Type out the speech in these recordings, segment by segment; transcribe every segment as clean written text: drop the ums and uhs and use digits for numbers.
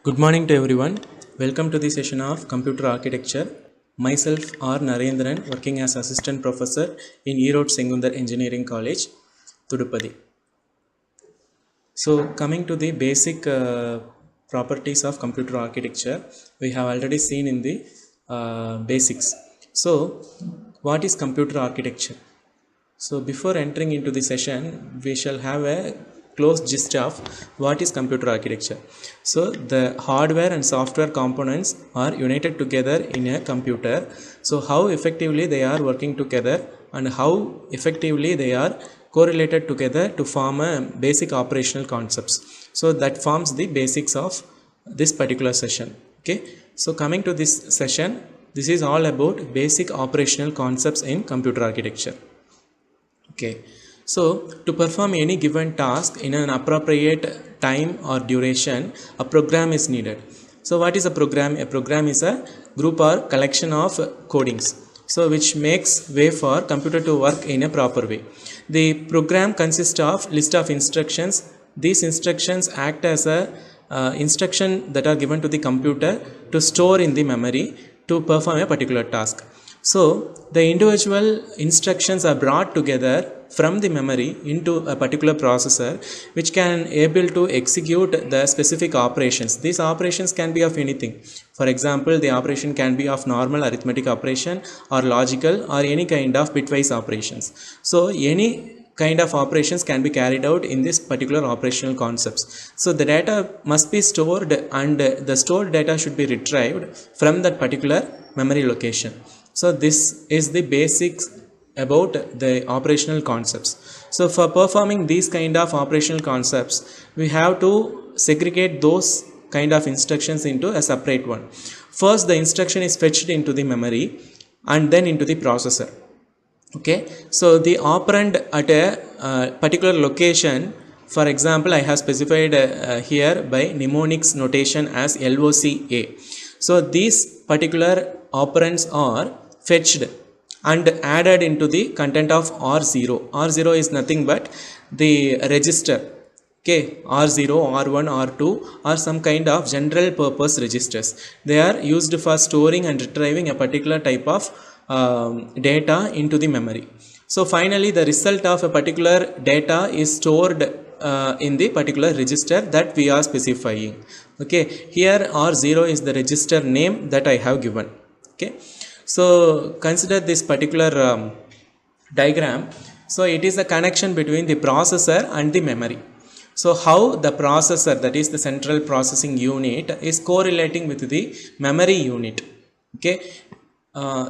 Good morning to everyone. Welcome to the session of Computer Architecture. Myself R. Narendran, working as Assistant Professor in Erode Sengundar Engineering College, Tudupadi. So coming to the basic properties of computer architecture, we have already seen in the basics. So what is computer architecture? So before entering into the session, we shall have a close gist of what is computer architecture. So the hardware and software components are united together in a computer. So how effectively they are working together and how effectively they are correlated together to form a basic operational concepts. So that forms the basics of this particular session. Okay. So coming to this session, this is all about basic operational concepts in computer architecture. Okay, so to perform any given task in an appropriate time or duration, a program is needed. So what is a program? A program is a group or collection of codings, so which makes way for computer to work in a proper way. The program consists of list of instructions. These instructions act as a instruction that are given to the computer to store in the memory to perform a particular task. So the individual instructions are brought together from the memory into a particular processor, which can able to execute the specific operations. These operations can be of anything. For example, the operation can be of normal arithmetic operation or logical or any kind of bitwise operations. So any kind of operations can be carried out in this particular operational concepts. So the data must be stored and the stored data should be retrieved from that particular memory location. So this is the basics about the operational concepts. So for performing these kind of operational concepts, we have to segregate those kind of instructions into a separate one. First, the instruction is fetched into the memory and then into the processor. Okay, so the operand at a particular location, for example, I have specified here by mnemonics notation as LOCA. So these particular operands are fetched and added into the content of R0. R0 is nothing but the register. Okay, R0, R1, R2 are some kind of general purpose registers. They are used for storing and retrieving a particular type of data into the memory. So finally, the result of a particular data is stored in the particular register that we are specifying. Okay, here R0 is the register name that I have given. Okay, so consider this particular diagram. So it is a connection between the processor and the memory. So how the processor, that is the central processing unit, is correlating with the memory unit. Okay,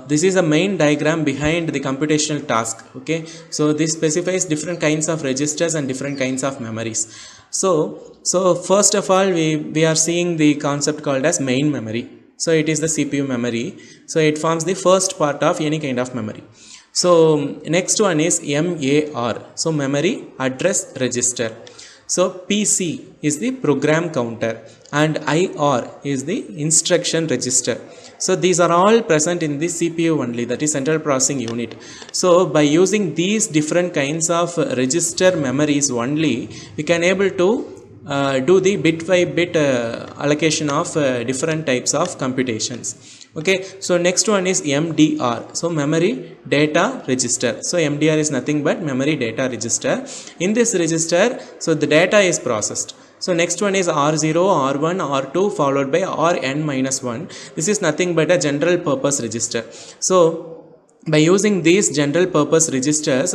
this is a main diagram behind the computational task. Okay, so this specifies different kinds of registers and different kinds of memories. So first of all, we are seeing the concept called as main memory. So it is the CPU memory. So it forms the first part of any kind of memory. So next one is MAR. So memory address register. So PC is the program counter and IR is the instruction register. So these are all present in the CPU only, that is central processing unit. So by using these different kinds of register memories only, we can able to do the bit by bit allocation of different types of computations. Okay, so next one is MDR. So memory data register. So MDR is nothing but memory data register. In this register, so the data is processed. So next one is R0, R1, R2 followed by Rn-1. This is nothing but a general purpose register. So by using these general purpose registers,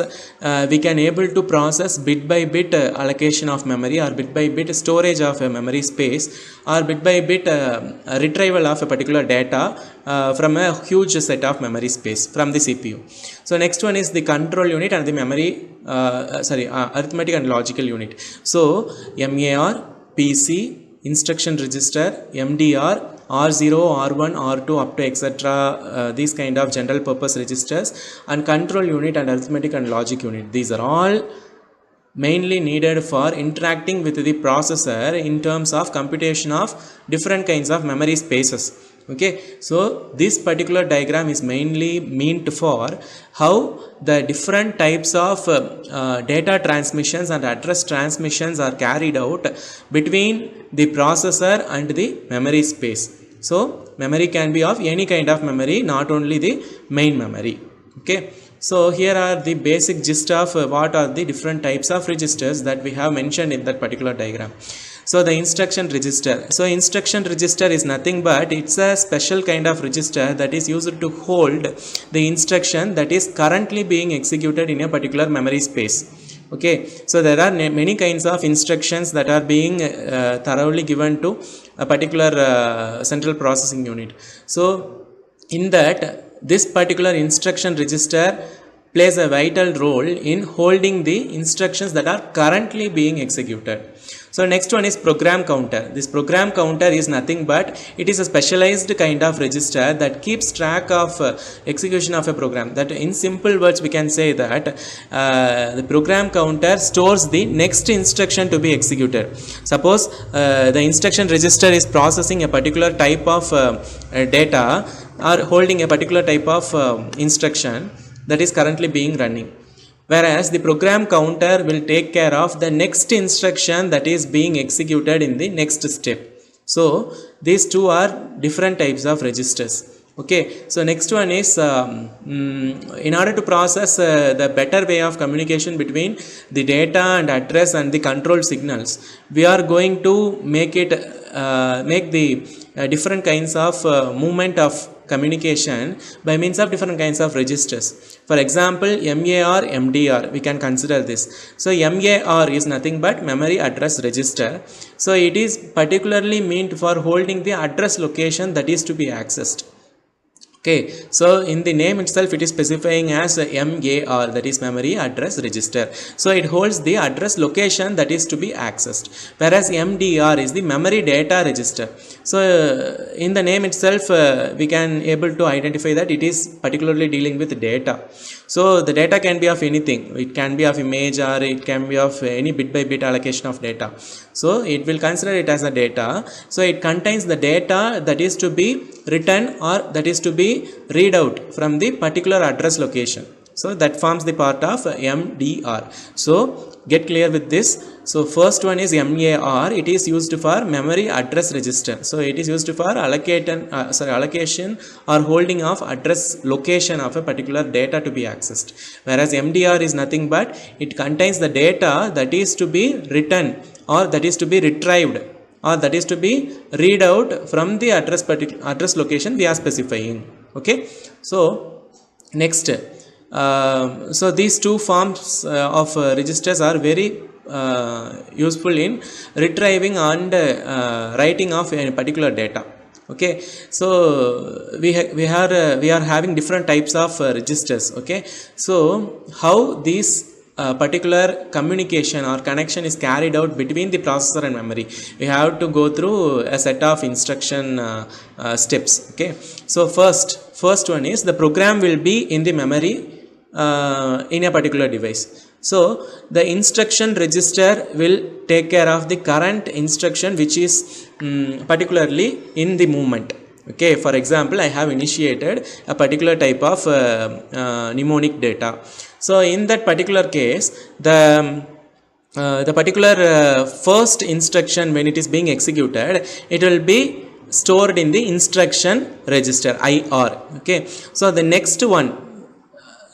we can able to process bit by bit allocation of memory or bit by bit storage of a memory space or bit by bit retrieval of a particular data from a huge set of memory space from the CPU. So next one is the control unit and the memory, arithmetic and logical unit. So MAR, PC, instruction register, MDR, R0, R1, R2 up to etc. These kind of general purpose registers, and control unit and arithmetic and logic unit. These are all mainly needed for interacting with the processor in terms of computation of different kinds of memory spaces. Okay, so this particular diagram is mainly meant for how the different types of data transmissions and address transmissions are carried out between the processor and the memory space. So memory can be of any kind of memory, not only the main memory. Okay, so here are the basic gist of what are the different types of registers that we have mentioned in that particular diagram. So the instruction register. So instruction register is nothing but it's a special kind of register that is used to hold the instruction that is currently being executed in a particular memory space. Okay, so there are many kinds of instructions that are being thoroughly given to a particular central processing unit. So in that, this particular instruction register plays a vital role in holding the instructions that are currently being executed. So next one is program counter. This program counter is nothing but it is a specialized kind of register that keeps track of execution of a program. That in simple words we can say that the program counter stores the next instruction to be executed. Suppose the instruction register is processing a particular type of data or holding a particular type of instruction that is currently being running, whereas the program counter will take care of the next instruction that is being executed in the next step. So these two are different types of registers. Okay, so next one is in order to process the better way of communication between the data and address and the control signals, we are going to make the different kinds of movement of communication by means of different kinds of registers. For example, MAR, MDR, we can consider this. So MAR is nothing but memory address register. So it is particularly meant for holding the address location that is to be accessed. Okay, so in the name itself it is specifying as MAR, that is memory address register. So it holds the address location that is to be accessed, whereas MDR is the memory data register. So in the name itself we can able to identify that it is particularly dealing with data. So the data can be of anything. It can be of image or it can be of any bit by bit allocation of data. So it will consider it as a data. So it contains the data that is to be written or that is to be read out from the particular address location. So that forms the part of MDR. So get clear with this. So first one is MAR. It is used for memory address register. So it is used for allocation or holding of address location of a particular data to be accessed. Whereas MDR is nothing but it contains the data that is to be written or that is to be retrieved or that is to be read out from the address location we are specifying. Okay, so next, so these two forms of registers are very useful in retrieving and writing of a particular data. Okay, so we are having different types of registers. Okay, so how these particular communication or connection is carried out between the processor and memory, we have to go through a set of instruction steps. Okay, so first one is the program will be in the memory in a particular device. So the instruction register will take care of the current instruction which is particularly in the movement. Okay, for example, I have initiated a particular type of mnemonic data. So in that particular case, the particular first instruction when it is being executed, it will be stored in the instruction register IR. Okay, so the next one,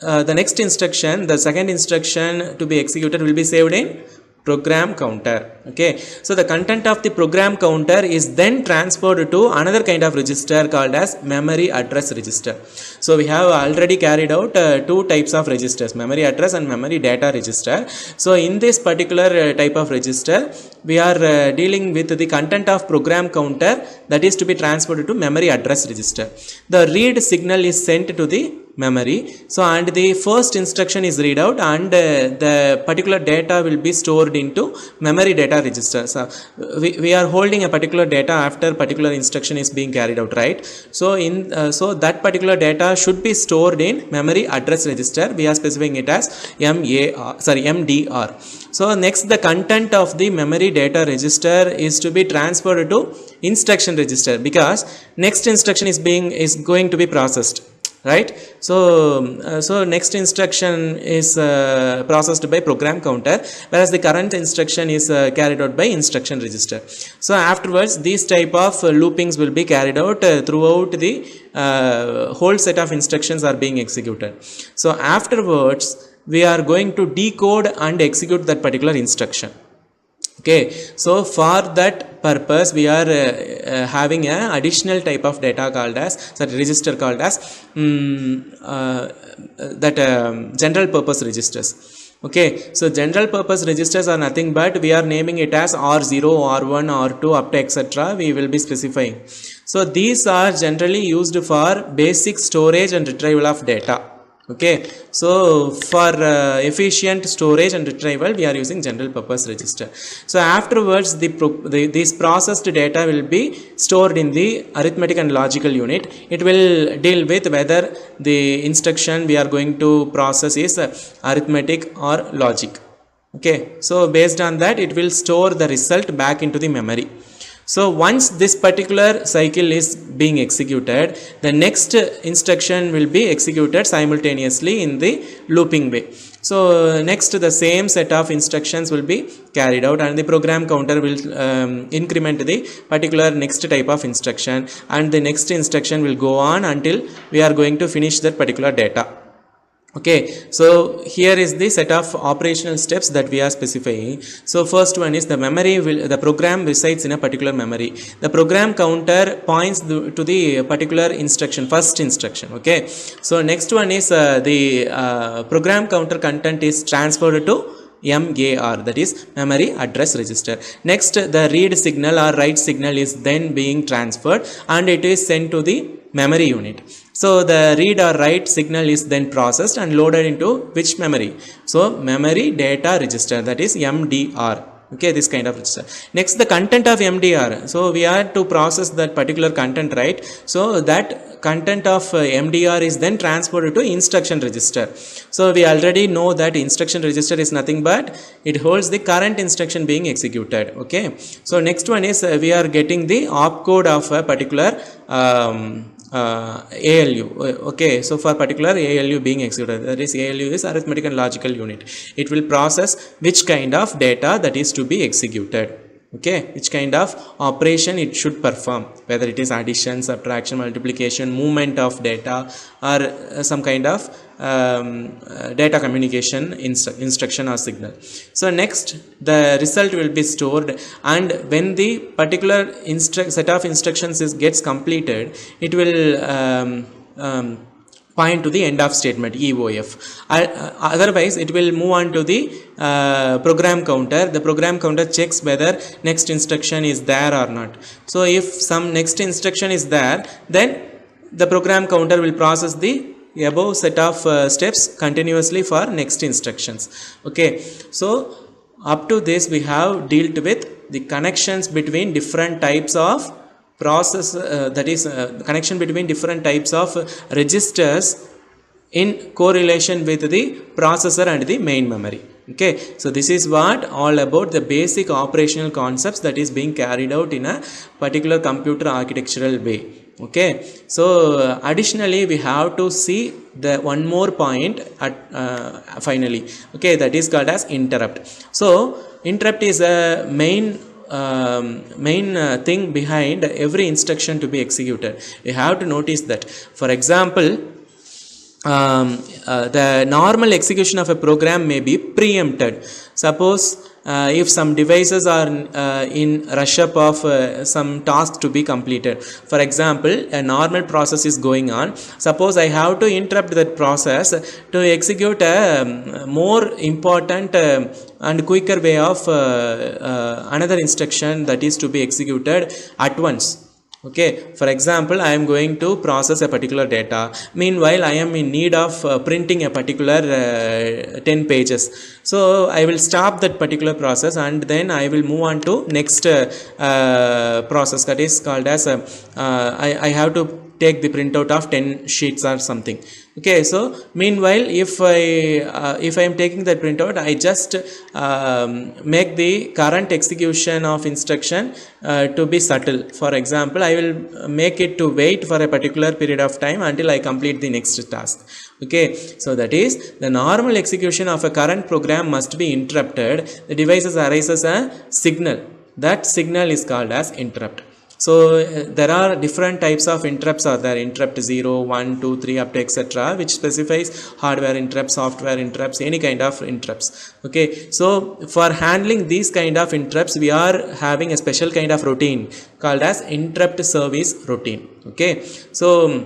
the next instruction, the second instruction to be executed will be saved in program counter. Okay, so the content of the program counter is then transferred to another kind of register called as memory address register. So we have already carried out two types of registers, memory address and memory data register. So in this particular type of register, we are dealing with the content of program counter that is to be transferred to memory address register. The read signal is sent to the memory. So and the first instruction is read out, and the particular data will be stored into memory data register. So we are holding a particular data after particular instruction is being carried out, right? So in so that particular data should be stored in memory address register. We are specifying it as MDR. So next, the content of the memory data register is to be transferred to instruction register, because next instruction is going to be processed, right? So so next instruction is processed by program counter, whereas the current instruction is carried out by instruction register. So afterwards, these type of loopings will be carried out throughout the whole set of instructions are being executed. So afterwards, we are going to decode and execute that particular instruction. Okay, so for that purpose, we are having an additional type of data called as, register called as general purpose registers. Okay, so general purpose registers are nothing but we are naming it as R0, R1, R2 up to etc. we will be specifying. So these are generally used for basic storage and retrieval of data. Okay, so for efficient storage and retrieval, we are using general purpose register. So afterwards, this processed data will be stored in the arithmetic and logical unit. It will deal with whether the instruction we are going to process is arithmetic or logic. Okay, so based on that, it will store the result back into the memory. So once this particular cycle is being executed, the next instruction will be executed simultaneously in the looping way. So next, the same set of instructions will be carried out, and the program counter will increment the particular next type of instruction, and the next instruction will go on until we are going to finish that particular data. Okay, so here is the set of operational steps that we are specifying. So first one is the program resides in a particular memory. The program counter points to the particular instruction, first instruction. Okay, so next one is the program counter content is transferred to MAR, that is memory address register. Next, the read signal or write signal is then being transferred, and it is sent to the memory unit. So the read or write signal is then processed and loaded into which memory? So memory data register, that is MDR. Okay, this kind of register. Next, the content of MDR. So we are to process that particular content, right? So that content of MDR is then transferred to instruction register. So we already know that instruction register is nothing but it holds the current instruction being executed. Okay, so next one is we are getting the opcode of a particular ALU. Okay, so for particular ALU being executed, that is ALU is arithmetic and logical unit. It will process which kind of data that is to be executed. Okay, which kind of operation it should perform, whether it is addition, subtraction, multiplication, movement of data, or some kind of data communication instruction or signal. So next, the result will be stored, and when the particular set of instructions gets completed, it will point to the end of statement, EOF. Otherwise, it will move on to the program counter. The program counter checks whether next instruction is there or not. So if some next instruction is there, then the program counter will process the above set of steps continuously for next instructions. Okay, so up to this we have dealt with the connections between different types of process, that is connection between different types of registers in correlation with the processor and the main memory. Okay, so this is what all about the basic operational concepts that is being carried out in a particular computer architectural way. Okay, so additionally we have to see the one more point at finally. Okay, that is called as interrupt. So interrupt is a main thing behind every instruction to be executed. We have to notice that. For example, the normal execution of a program may be preempted. Suppose if some devices are in rush up of some task to be completed. For example, a normal process is going on. Suppose I have to interrupt that process to execute a more important and quicker way of another instruction that is to be executed at once. Okay, for example, I am going to process a particular data. Meanwhile, I am in need of printing a particular 10 pages. So I will stop that particular process and then I will move on to next process, that is called as I have to take the printout of 10 sheets or something. Okay, so meanwhile, if I am taking that printout, I just make the current execution of instruction to be subtle. For example, I will make it to wait for a particular period of time until I complete the next task. Okay, so that is the normal execution of a current program must be interrupted. The devices arises a signal. That signal is called as interrupt. So there are different types of interrupts are there: interrupt 0, 1, 2, 3 up to etc., which specifies hardware interrupts, software interrupts, any kind of interrupts. Okay, so for handling these kind of interrupts, we are having a special kind of routine called as interrupt service routine. Okay, so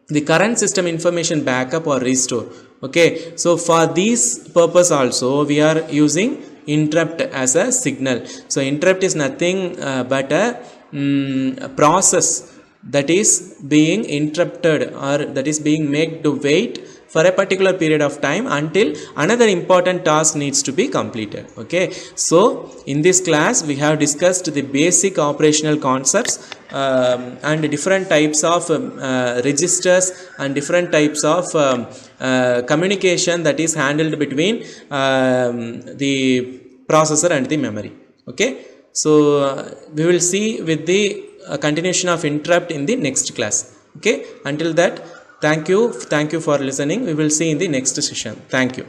the current system information backup or restore. Okay, so for this purpose also we are using interrupt as a signal. So interrupt is nothing but a process that is being interrupted, or that is being made to wait for a particular period of time until another important task needs to be completed. Okay, so in this class we have discussed the basic operational concepts and different types of registers and different types of communication that is handled between the processor and the memory. Okay, so we will see with the continuation of interrupt in the next class. Okay, until that, thank you for listening. We will see in the next session. Thank you.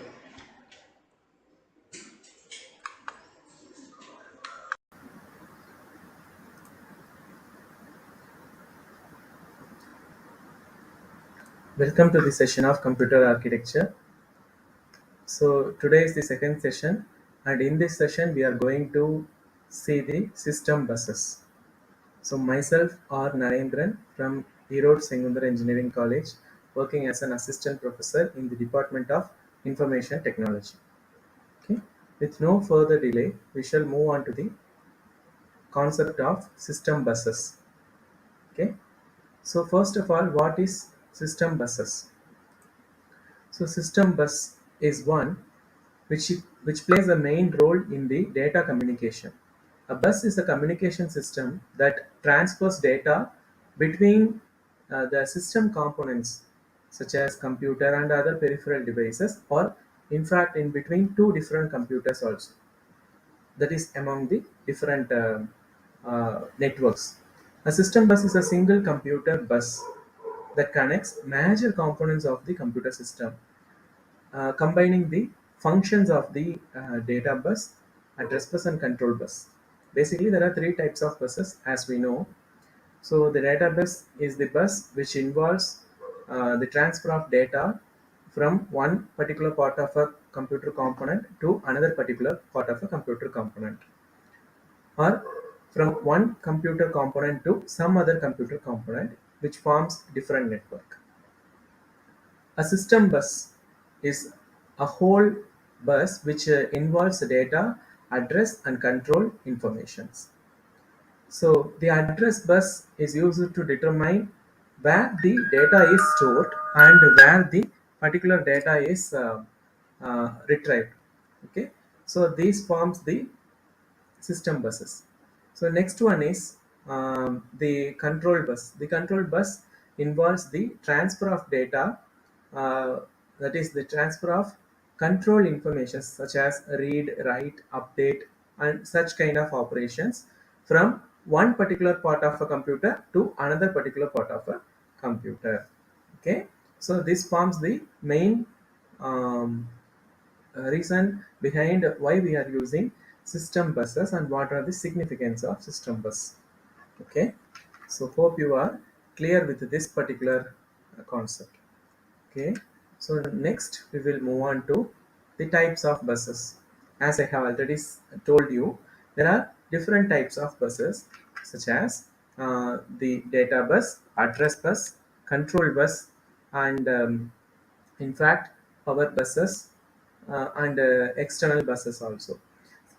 Welcome to the session of computer architecture. So today is the second session, and in this session we are going to see the system buses. So myself R Narendran from Erode Sengundar Engineering College, working as an assistant professor in the Department of Information Technology. Okay. With no further delay, we shall move on to the concept of system buses. Okay. So first of all, what is system buses? So system bus is one which plays a main role in the data communication. A bus is a communication system that transfers data between the system components such as computer and other peripheral devices, or in fact in between two different computers also, that is among the different networks. A system bus is a single computer bus that connects major components of the computer system, combining the functions of the data bus, address bus, and control bus. Basically, there are three types of buses as we know. So the data bus is the bus which involves the transfer of data from one particular part of a computer component to another particular part of a computer component, or from one computer component to some other computer component, which forms different network. A system bus is a whole bus which involves data, address, and control informations. So the address bus is used to determine where the data is stored and where the particular data is retrieved. Okay, so these forms the system buses. So next one is the control bus. The control bus involves the transfer of data, uh, that is the transfer of control information such as read, write, update, and such kind of operations from one particular part of a computer to another particular part of a computer. Okay, so this forms the main um, reason behind why we are using system buses and what are the significance of system bus. Okay, so hope you are clear with this particular concept. Okay, so next we will move on to the types of buses. As I have already told you, there are different types of buses such as the data bus, address bus, control bus, and in fact power buses and external buses also.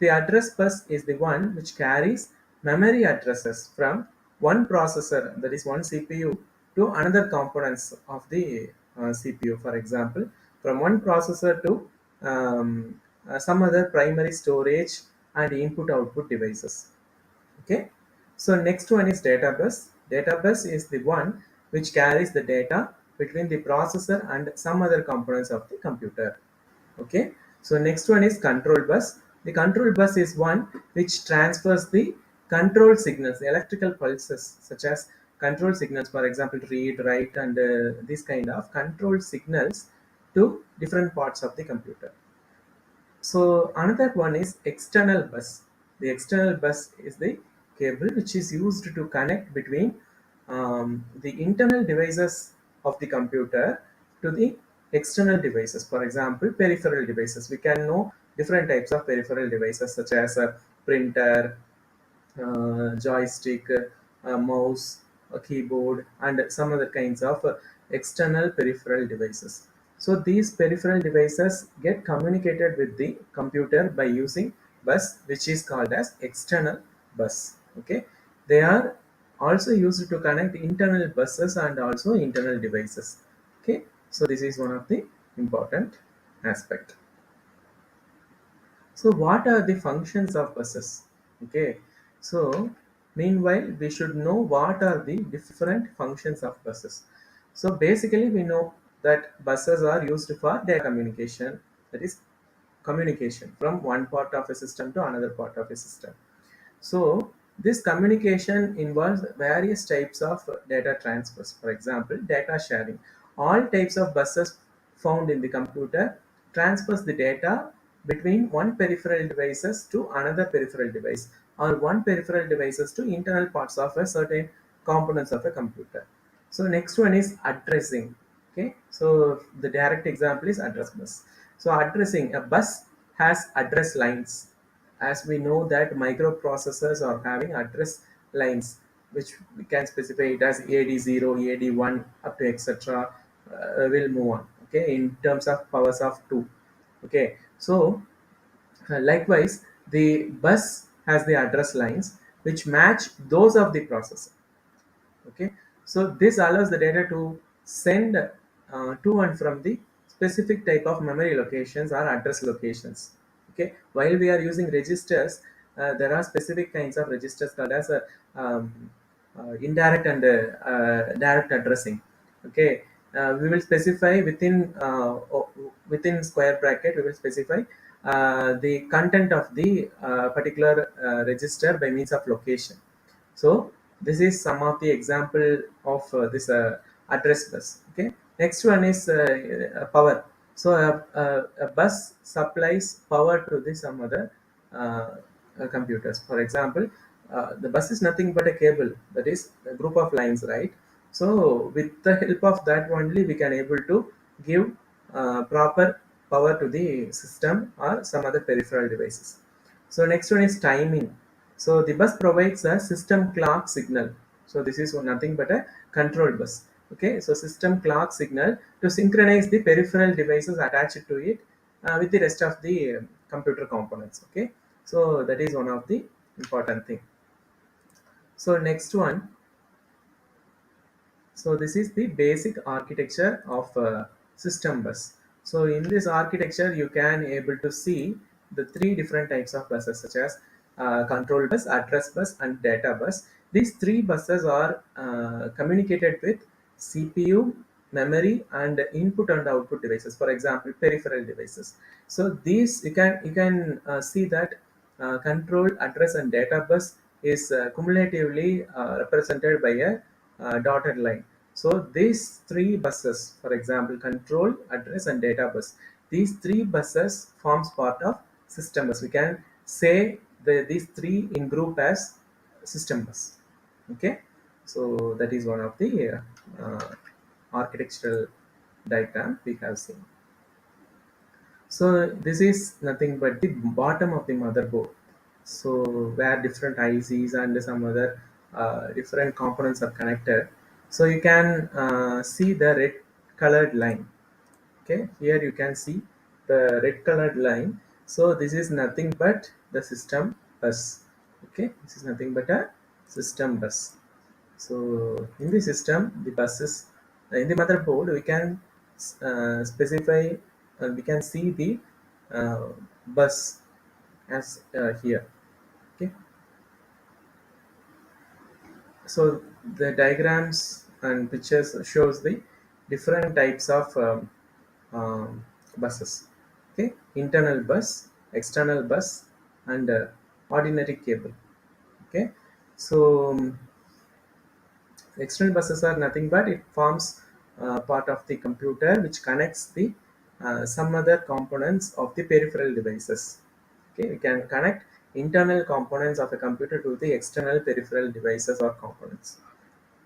The address bus is the one which carries memory addresses from one processor, that is one CPU, to another components of the CPU. For example, from one processor to some other primary storage and input output devices. Okay, so next one is data bus. Data bus is the one which carries the data between the processor and some other components of the computer. Okay, so next one is control bus. The control bus is one which transfers the control signals, electrical pulses, such as control signals, for example read, write, and this kind of control signals to different parts of the computer. So another one is external bus. The external bus is the cable which is used to connect between the internal devices of the computer to the external devices. For example, peripheral devices. We can know different types of peripheral devices such as a printer, joystick, mouse, a keyboard, and some other kinds of external peripheral devices. So these peripheral devices get communicated with the computer by using bus, which is called as external bus. Okay, they are also used to connect internal buses and also internal devices. Okay, so this is one of the important aspect. So what are the functions of buses? Okay. So meanwhile, we should know what are the different functions of buses. So basically, we know that buses are used for data communication. That is communication from one part of a system to another part of a system. So this communication involves various types of data transfers. For example, data sharing. All types of buses found in the computer transfers the data between one peripheral devices to another peripheral device, or one peripheral devices to internal parts of a certain components of a computer. So next one is addressing. Okay, so the direct example is address bus. So addressing, a bus has address lines. As we know that microprocessors are having address lines, which we can specify it as AD0, AD1 up to etc. Will move on. Okay, in terms of powers of 2. Okay, so likewise the bus has the address lines which match those of the processor. Okay, so this allows the data to send to and from the specific type of memory locations or address locations. Okay, while we are using registers, there are specific kinds of registers called as indirect and direct addressing. Okay, we will specify within square bracket, we will specify the content of the particular register by means of location. So this is some of the example of this address bus. Okay. Next one is power. So a bus supplies power to the some other computers. For example, the bus is nothing but a cable. That is a group of lines, right? So with the help of that only we can able to give proper power to the system or some other peripheral devices. So next one is timing. So the bus provides a system clock signal. So this is nothing but a control bus. Okay, so system clock signal to synchronize the peripheral devices attached to it with the rest of the computer components. Okay, so that is one of the important thing. So next one, so this is the basic architecture of system bus. So in this architecture, you can able to see the three different types of buses, such as control bus, address bus, and data bus. These three buses are communicated with CPU, memory, and input and output devices. For example, peripheral devices. So these you can see that control, address, and data bus is cumulatively represented by a dotted line. So these three buses, for example, control, address, and data bus, these three buses forms part of system bus. We can say these three in group as system bus. Okay, so that is one of the architectural diagram we have seen. So this is nothing but the bottom of the motherboard. So where different ICs and some other different components are connected. So you can see the red colored line. Okay, here you can see the red colored line. So this is nothing but the system bus. Okay, this is nothing but a system bus. So in the system, the buses in the motherboard, we can specify, we can see the uh, bus as here. Okay, so the diagrams and pictures shows the different types of buses. Okay, internal bus, external bus, and ordinary cable. Okay, so external buses are nothing but it forms part of the computer which connects the some other components of the peripheral devices. Okay, we can connect internal components of a computer to the external peripheral devices or components.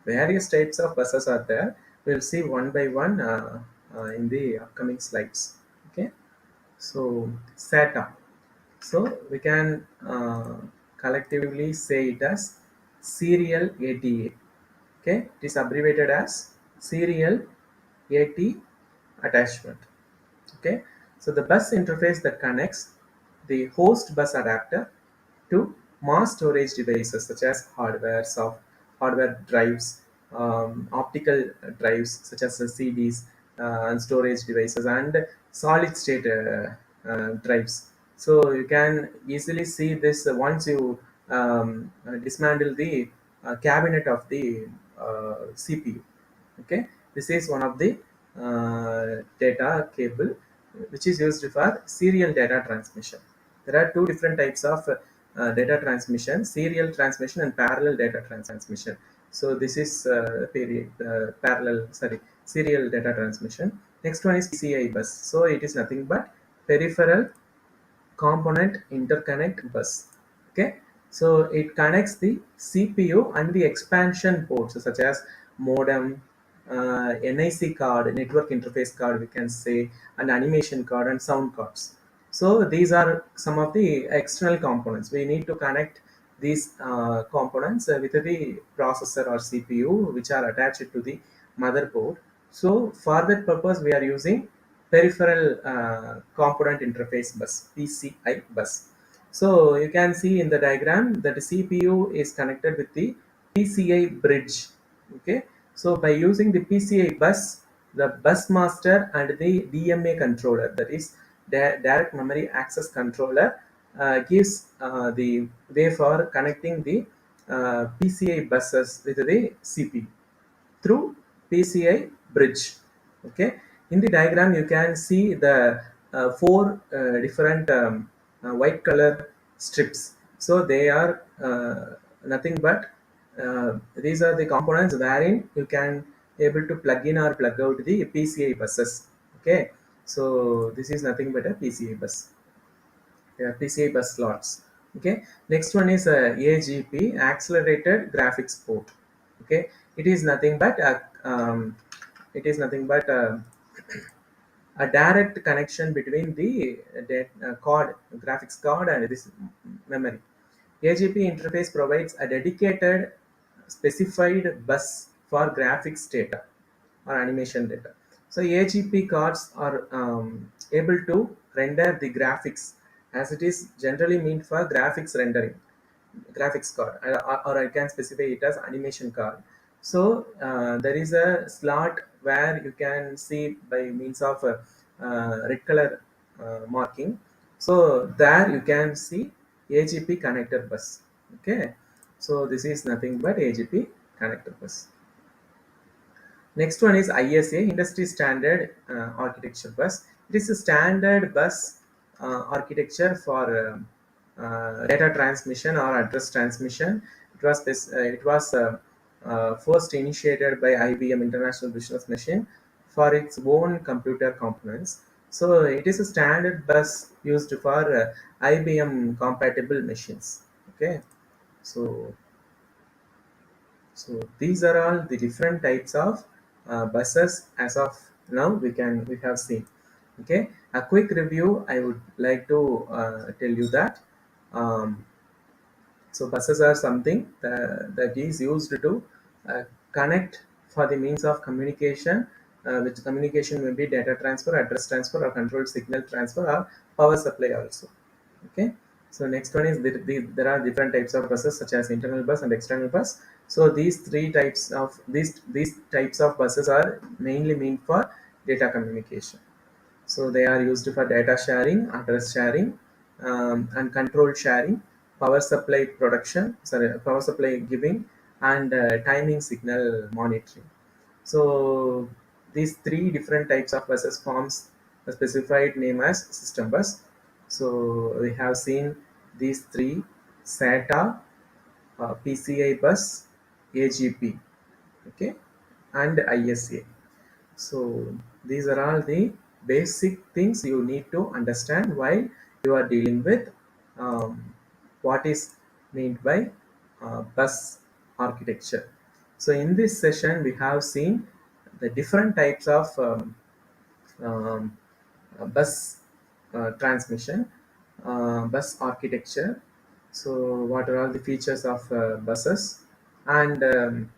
Various types of buses are there. We'll see one by one in the upcoming slides. Okay, so SATA. So we can collectively say it as serial ATA. Okay, it is abbreviated as serial AT attachment. Okay, so the bus interface that connects the host bus adapter to mass storage devices such as hardware drives, optical drives such as the CDs, and storage devices, and solid state drives. So you can easily see this once you dismantle the cabinet of the CPU. Okay, this is one of the data cable which is used for serial data transmission. There are two different types of data transmission: serial transmission and parallel data transmission. So this is serial data transmission. Next one is PCI bus. So it is nothing but peripheral component interconnect bus. Okay, so it connects the CPU and the expansion ports such as modem, NIC card, network interface card, we can say, and animation card and sound cards. So these are some of the external components. We need to connect these components with the processor or CPU which are attached to the motherboard. So for that purpose we are using peripheral component interface bus, PCI bus. So you can see in the diagram that the CPU is connected with the PCI bridge. Okay, so by using the PCI bus, the bus master and the DMA controller, that is direct memory access controller, gives the way for connecting the PCI buses with the CPU through PCI bridge. Okay, in the diagram you can see the four different white color strips. So they are nothing but these are the components wherein you can able to plug in or plug out the PCI buses. Okay, so this is nothing but a PCI bus, PCI bus slots. Okay, next one is AGP, accelerated graphics port. Okay, it is nothing but a direct connection between the card, graphics card, and this memory. AGP interface provides a dedicated specified bus for graphics data or animation data. So AGP cards are able to render the graphics as it is generally meant for graphics rendering, graphics card, or I can specify it as animation card. So there is a slot where you can see by means of red color marking. So there you can see AGP connector bus. Okay, so this is nothing but AGP connector bus. Next one is ISA, Industry Standard Architecture Bus. It is a standard bus architecture for data transmission or address transmission. It was first initiated by IBM International Business Machine for its own computer components. So it is a standard bus used for IBM compatible machines. Okay, so so these are all the different types of buses as of now we have seen. Okay, a quick review. I would like to tell you that um, so buses are something that is used to connect for the means of communication, which communication may be data transfer, address transfer, or controlled signal transfer, or power supply also. Okay, So next one is there are different types of buses such as internal bus and external bus. So these types of buses are mainly meant for data communication. So they are used for data sharing, address sharing, and control sharing, power supply giving, and timing signal monitoring. So these three different types of buses forms a specified name as system bus. So we have seen these three: SATA, PCI bus, AGP, okay, and ISA. So these are all the basic things you need to understand while you are dealing with what is meant by bus architecture. So in this session, we have seen the different types of um, bus transmission, bus architecture. So what are all the features of buses, and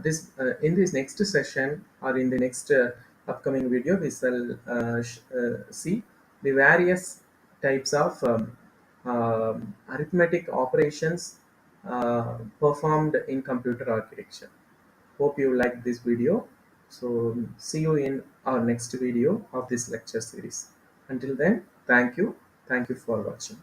this in this next session or in the next upcoming video we shall see the various types of arithmetic operations performed in computer architecture. Hope you liked this video. So see you in our next video of this lecture series. Until then, thank you for watching.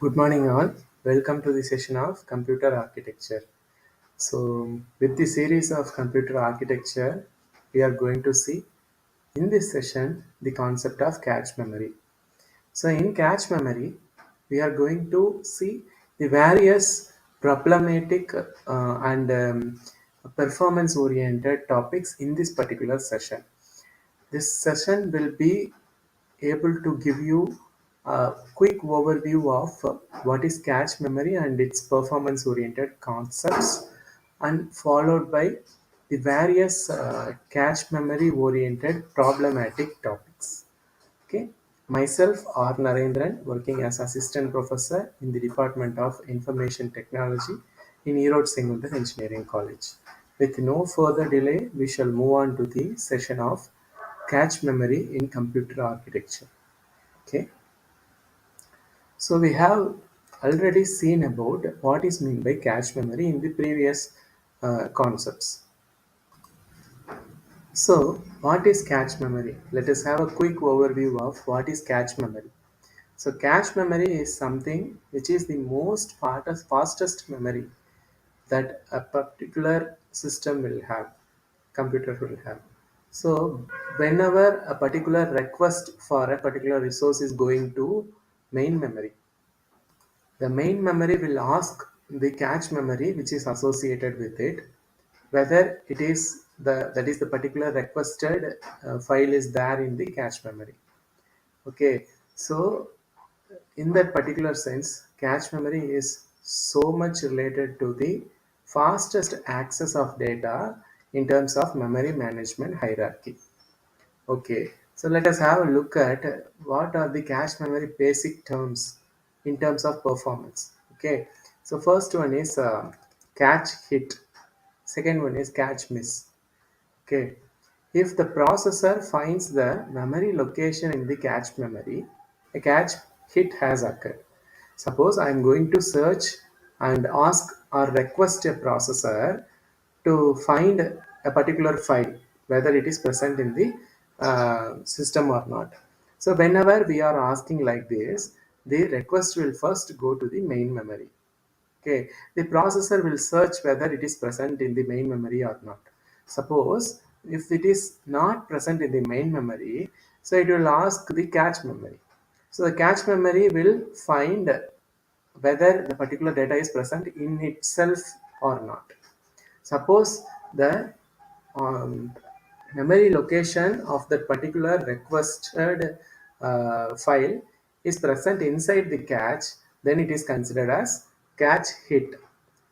Good morning all. Welcome to the session of computer architecture. So, with the series of computer architecture, we are going to see in this session the concept of cache memory. So, in cache memory, we are going to see the various problematic and performance oriented topics in this particular session. This session will be able to give you a quick overview of what is cache memory and its performance oriented concepts, and followed by the various cache memory oriented problematic topics. Okay, myself R Narendran, working as assistant professor in the Department of Information Technology in Erode Sengundar Engineering College. With no further delay, we shall move on to the session of cache memory in computer architecture. Okay, so we have already seen about what is meant by cache memory in the previous concepts. So, what is cache memory? Let us have a quick overview of what is cache memory. So cache memory is something which is the most fastest memory that a particular system will have, computer will have. So whenever a particular request for a particular resource is going to main memory, the main memory will ask the cache memory which is associated with it whether it is the particular requested file is there in the cache memory. Okay, so in that particular sense, cache memory is so much related to the fastest access of data in terms of memory management hierarchy. Okay, so let us have a look at what are the cache memory basic terms in terms of performance. Okay, so first one is cache hit, second one is cache miss. Okay, if the processor finds the memory location in the cache memory, a cache hit has occurred. Suppose I am going to search and ask or request a processor to find a particular file, whether it is present in the system or not. So whenever we are asking like this, the request will first go to the main memory. Okay, the processor will search whether it is present in the main memory or not. Suppose if it is not present in the main memory, so it will ask the cache memory. So the cache memory will find whether the particular data is present in itself or not. Suppose the um, memory location of that particular requested file is present inside the cache, then it is considered as cache hit.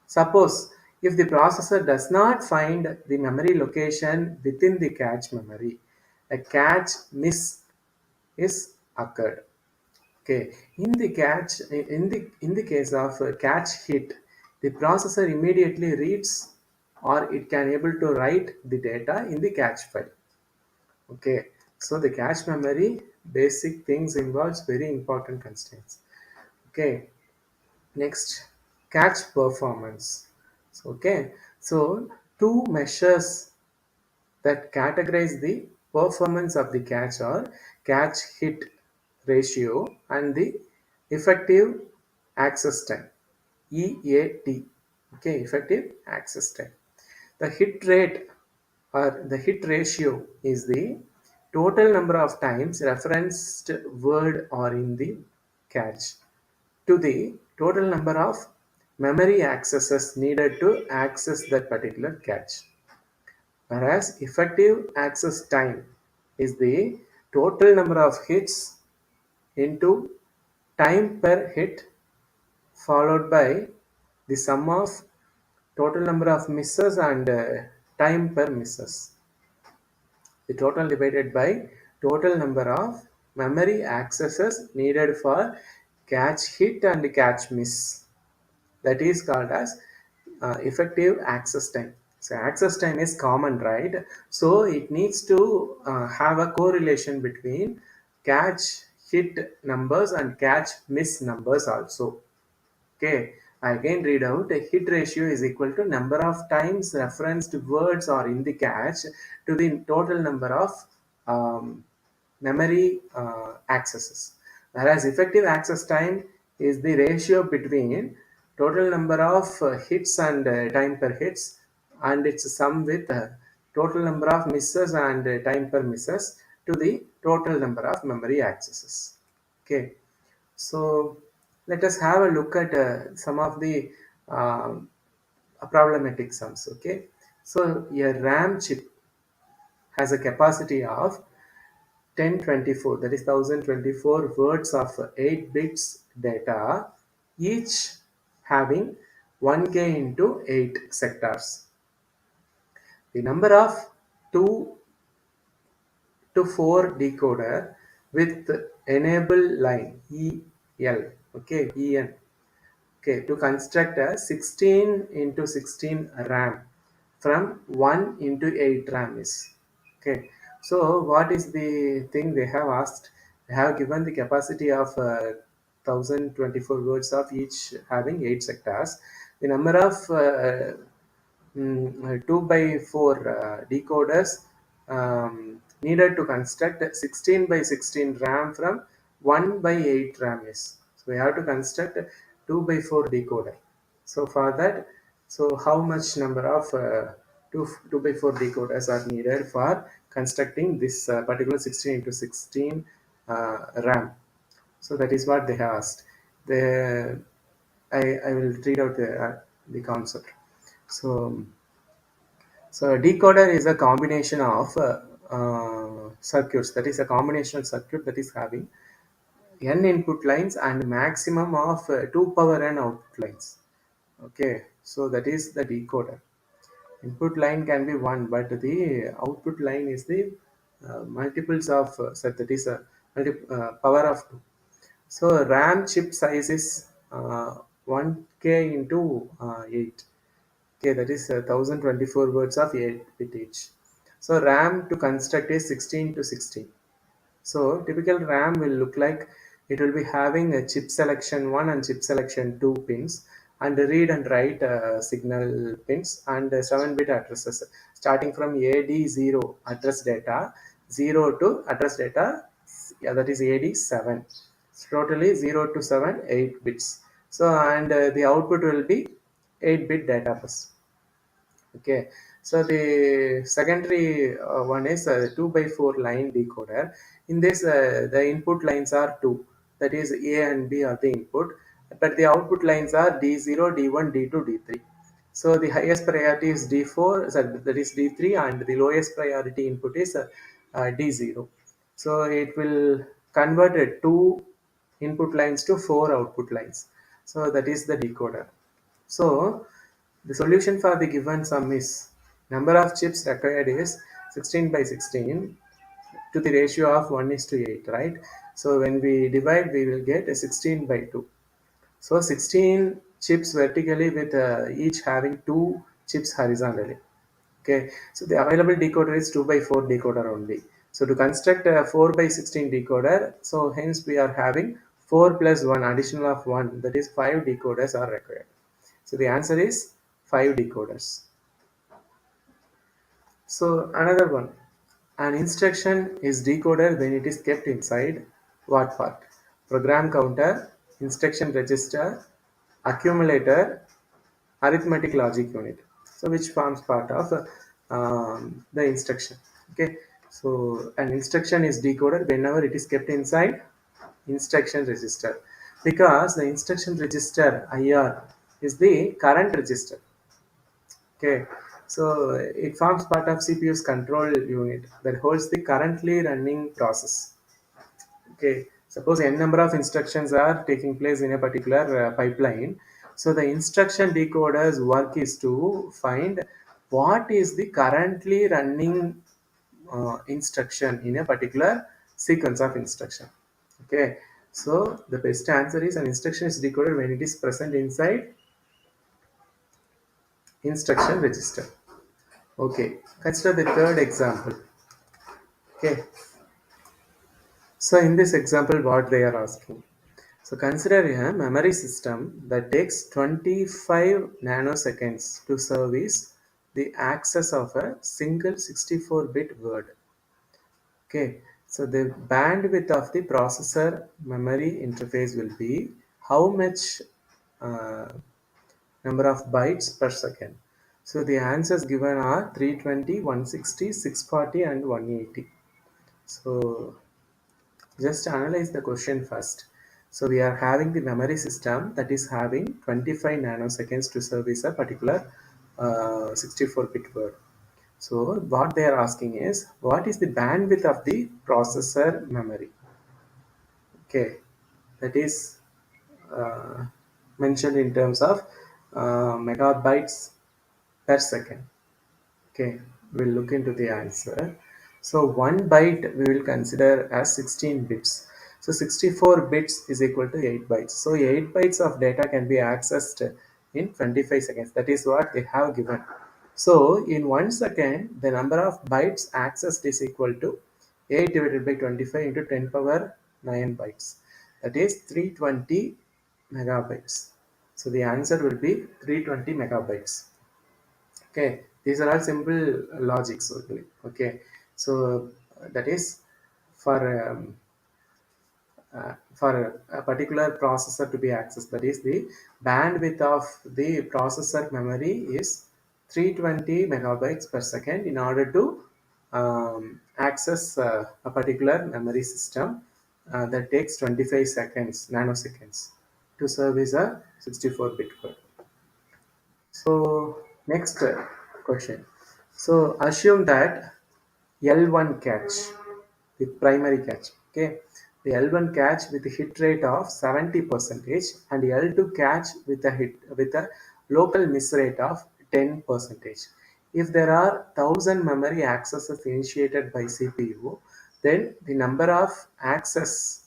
Suppose if the processor does not find the memory location within the cache memory, a cache miss is occurred. Okay, in the case of cache hit, the processor immediately reads or it can able to write the data in the cache file. Okay, so the cache memory basic things involves very important constraints. Okay, next, cache performance. So, okay, so two measures that categorize the performance of the cache are cache hit ratio and the effective access time, EAT. Okay, effective access time. The hit rate or the hit ratio is the total number of times referenced word or in the cache to the total number of memory accesses needed to access that particular cache. Whereas effective access time is the total number of hits into time per hit followed by the sum of total number of misses and time per misses. The total divided by total number of memory accesses needed for catch hit and catch miss. That is called as effective access time. So access time is common, right? So it needs to have a correlation between catch hit numbers and catch miss numbers also. Okay, I again read out a hit ratio is equal to number of times referenced words or in the cache to the total number of memory accesses. Whereas effective access time is the ratio between total number of hits and time per hits, and it's sum with total number of misses and time per misses to the total number of memory accesses. Okay, so let us have a look at some of the um, problematic sums. Okay, so a RAM chip has a capacity of 1024, that is 1024 words of 8 bits data, each having 1k into 8 sectors. The number of 2 to 4 decoder with enable line EL, okay, EN, okay, to construct a 16 into 16 RAM from 1 into 8 RAM is. Okay, so what is the thing they have asked? They have given the capacity of 1024 words of each having 8 sectors. The number of 2 by 4 decoders needed to construct 16 by 16 RAM from 1 by 8 RAM is. So we have to construct 2 by 4 decoder. So for that, so how much number of 2 by 4 decoders are needed for constructing this particular 16 into 16 RAM? So that is what they have asked. The I will read out the concept. So so a decoder is a combination of circuits. That is a combinational circuit that is having n input lines and maximum of 2 power n output lines. Okay, so that is the decoder. Input line can be one, but the output line is the multiples of so that is a power of 2. So RAM chip size is 1k into 8. Okay, that is 1024 words of 8 bit each. So RAM to construct is 16 to 16. So typical RAM will look like it will be having a chip selection 1 and chip selection 2 pins and read and write signal pins and 7-bit addresses starting from AD0 address data 0 to address data, yeah, that is AD7. So totally 0 to 7 8 bits. So and the output will be 8-bit data bus. Okay, so the secondary one is 2 by 4 line decoder. In this, the input lines are two, that is A and B are the input, but the output lines are D0, D1, D2, D3. So the highest priority is D4, so that is D3, and the lowest priority input is D0. So it will convert two input lines to four output lines. So that is the decoder. So the solution for the given sum is number of chips required is 16 by 16 to the ratio of 1 is to 8, right? So when we divide, we will get a 16 by 2. So 16 chips vertically with each having two chips horizontally. Okay, so the available decoder is 2 by 4 decoder only. So to construct a 4 by 16 decoder, so hence we are having 4 plus 1 additional of 1, that is 5 decoders are required. So the answer is 5 decoders. So another one, an instruction is decoded when it is kept inside what part? Program counter, instruction register, accumulator, arithmetic logic unit. So which forms part of the instruction. Okay, so an instruction is decoded whenever it is kept inside instruction register, because the instruction register IR is the current register. Okay, so it forms part of CPU's control unit that holds the currently running process. Okay, suppose n number of instructions are taking place in a particular pipeline. So the instruction decoder's work is to find what is the currently running instruction in a particular sequence of instruction. Okay, so the best answer is an instruction is decoded when it is present inside instruction register. Okay, consider the third example. Okay, so in this example, what they are asking. So consider a memory system that takes 25 nanoseconds to service the access of a single 64-bit word. Okay, so the bandwidth of the processor memory interface will be how much uh, number of bytes per second. So the answers given are 320, 160, 640 and 180. So just analyze the question first. So we are having the memory system that is having 25 nanoseconds to service a particular 64-bit word. So what they are asking is what is the bandwidth of the processor memory? Okay, that is uh, mentioned in terms of megabytes per second. Okay, we'll look into the answer. So 1 byte we will consider as 16 bits. So 64 bits is equal to 8 bytes. So 8 bytes of data can be accessed in 25 seconds. That is what they have given. So in 1 second, the number of bytes accessed is equal to 8 divided by 25 into 10 power 9 bytes. That is 320 megabytes. So the answer will be 320 megabytes. Okay, these are all simple logics only. Okay, so that is for for a particular processor to be accessed. That is the bandwidth of the processor memory is 320 megabytes per second in order to access a particular memory system that takes 25 seconds, nanoseconds, to service a 64-bit code. So next question. So assume that L1 catch, the primary catch. Okay, the L1 catch with a hit rate of 70 percentage and L2 catch with a local miss rate of 10 percentage. If there are 1000 memory accesses initiated by CPU, then the number of access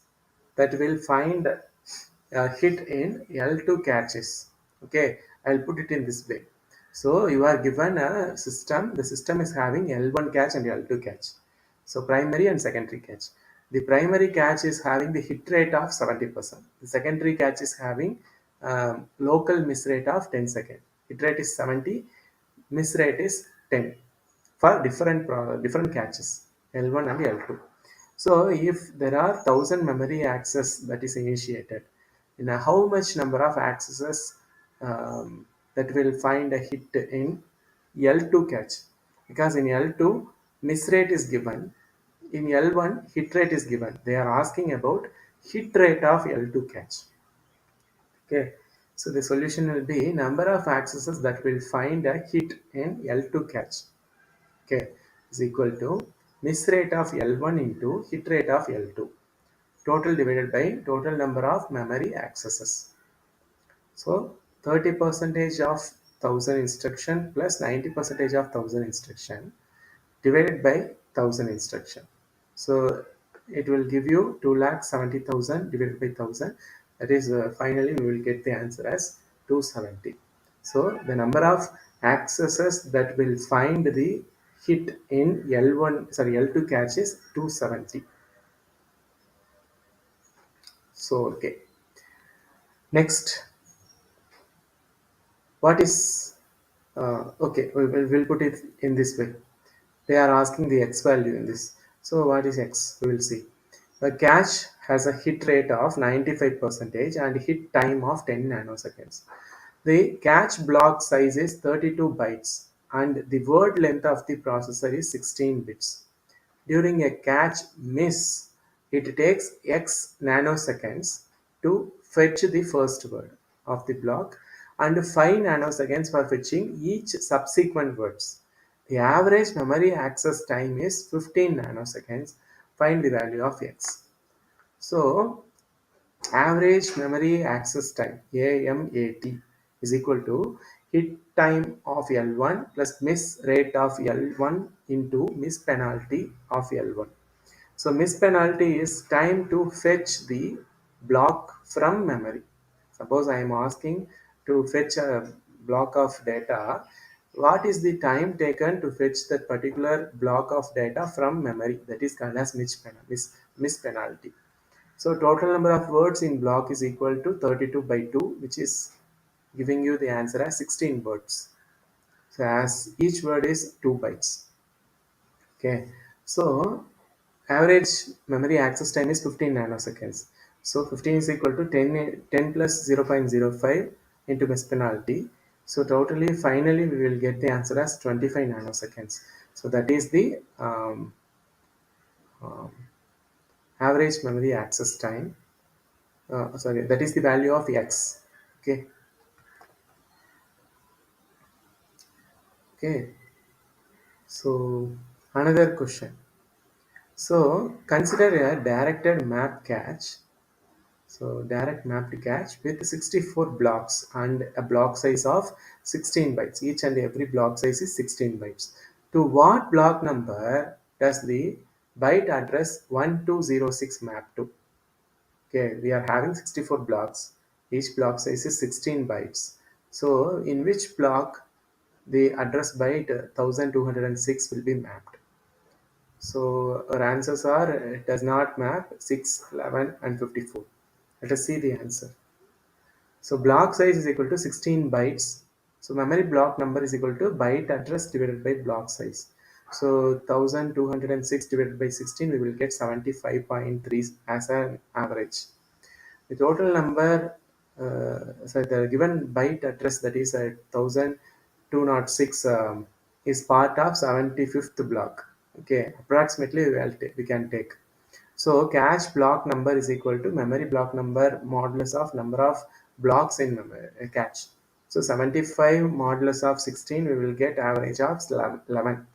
that will find a hit in L2 catches. Okay, I'll put it in this way. So you are given a system, the system is having L1 catch and L2 catch. So primary and secondary catch. The primary catch is having the hit rate of 70%. The secondary catch is having local miss rate of 10 seconds. Hit rate is 70, miss rate is 10 for different catches L1 and L2. So if there are 1000 memory access that is initiated, in how much number of accesses that will find a hit in L2 catch? Because in L2 miss rate is given, in L1 hit rate is given. They are asking about hit rate of L2 catch. Okay, so the solution will be number of accesses that will find a hit in L2 catch. Okay, is equal to miss rate of L1 into hit rate of L2. Total divided by total number of memory accesses. So 30 percentage of 1000 instruction plus 90 percentage of 1000 instruction divided by 1000 instruction. So it will give you 2,70,000 divided by 1000. That is finally we will get the answer as 270. So the number of accesses that will find the hit in L2 cache is 270. So okay, next, what is okay, we'll put it in this way. They are asking the x value in this. So what is x? We will see. The cache has a hit rate of 95% and hit time of 10 nanoseconds. The cache block size is 32 bytes and the word length of the processor is 16 bits. During a cache miss, it takes X nanoseconds to fetch the first word of the block and 5 nanoseconds for fetching each subsequent words. The average memory access time is 15 nanoseconds. Find the value of X. So, average memory access time AMAT is equal to hit time of L1 plus miss rate of L1 into miss penalty of L1. So miss penalty is time to fetch the block from memory. Suppose I am asking to fetch a block of data. What is the time taken to fetch that particular block of data from memory? That is called as miss penalty. So total number of words in block is equal to 32 by 2, which is giving you the answer as 16 words. So as each word is 2 bytes. Okay. So average memory access time is 15 nanoseconds. So 15 is equal to 10 plus 0.05 into miss penalty. So totally, finally, we will get the answer as 25 nanoseconds. So that is the um, average memory access time. Sorry, that is the value of x. Okay. Okay. So another question. So consider a directed map cache. So direct mapped cache with 64 blocks and a block size of 16 bytes. Each and every block size is 16 bytes. To what block number does the byte address 1206 map to? Okay, we are having 64 blocks. Each block size is 16 bytes. So in which block the address byte 1206 will be mapped? So our answers are it does not map 6, 11 and 54. Let us see the answer. So block size is equal to 16 bytes. So memory block number is equal to byte address divided by block size. So 1206 divided by 16, we will get 75.3 as an average. The total number, so the given byte address, that is 1206, is part of 75th block. Okay, approximately we can take. So cache block number is equal to memory block number modulus of number of blocks in memory, cache. So 75 modulus of 16, we will get average of 11.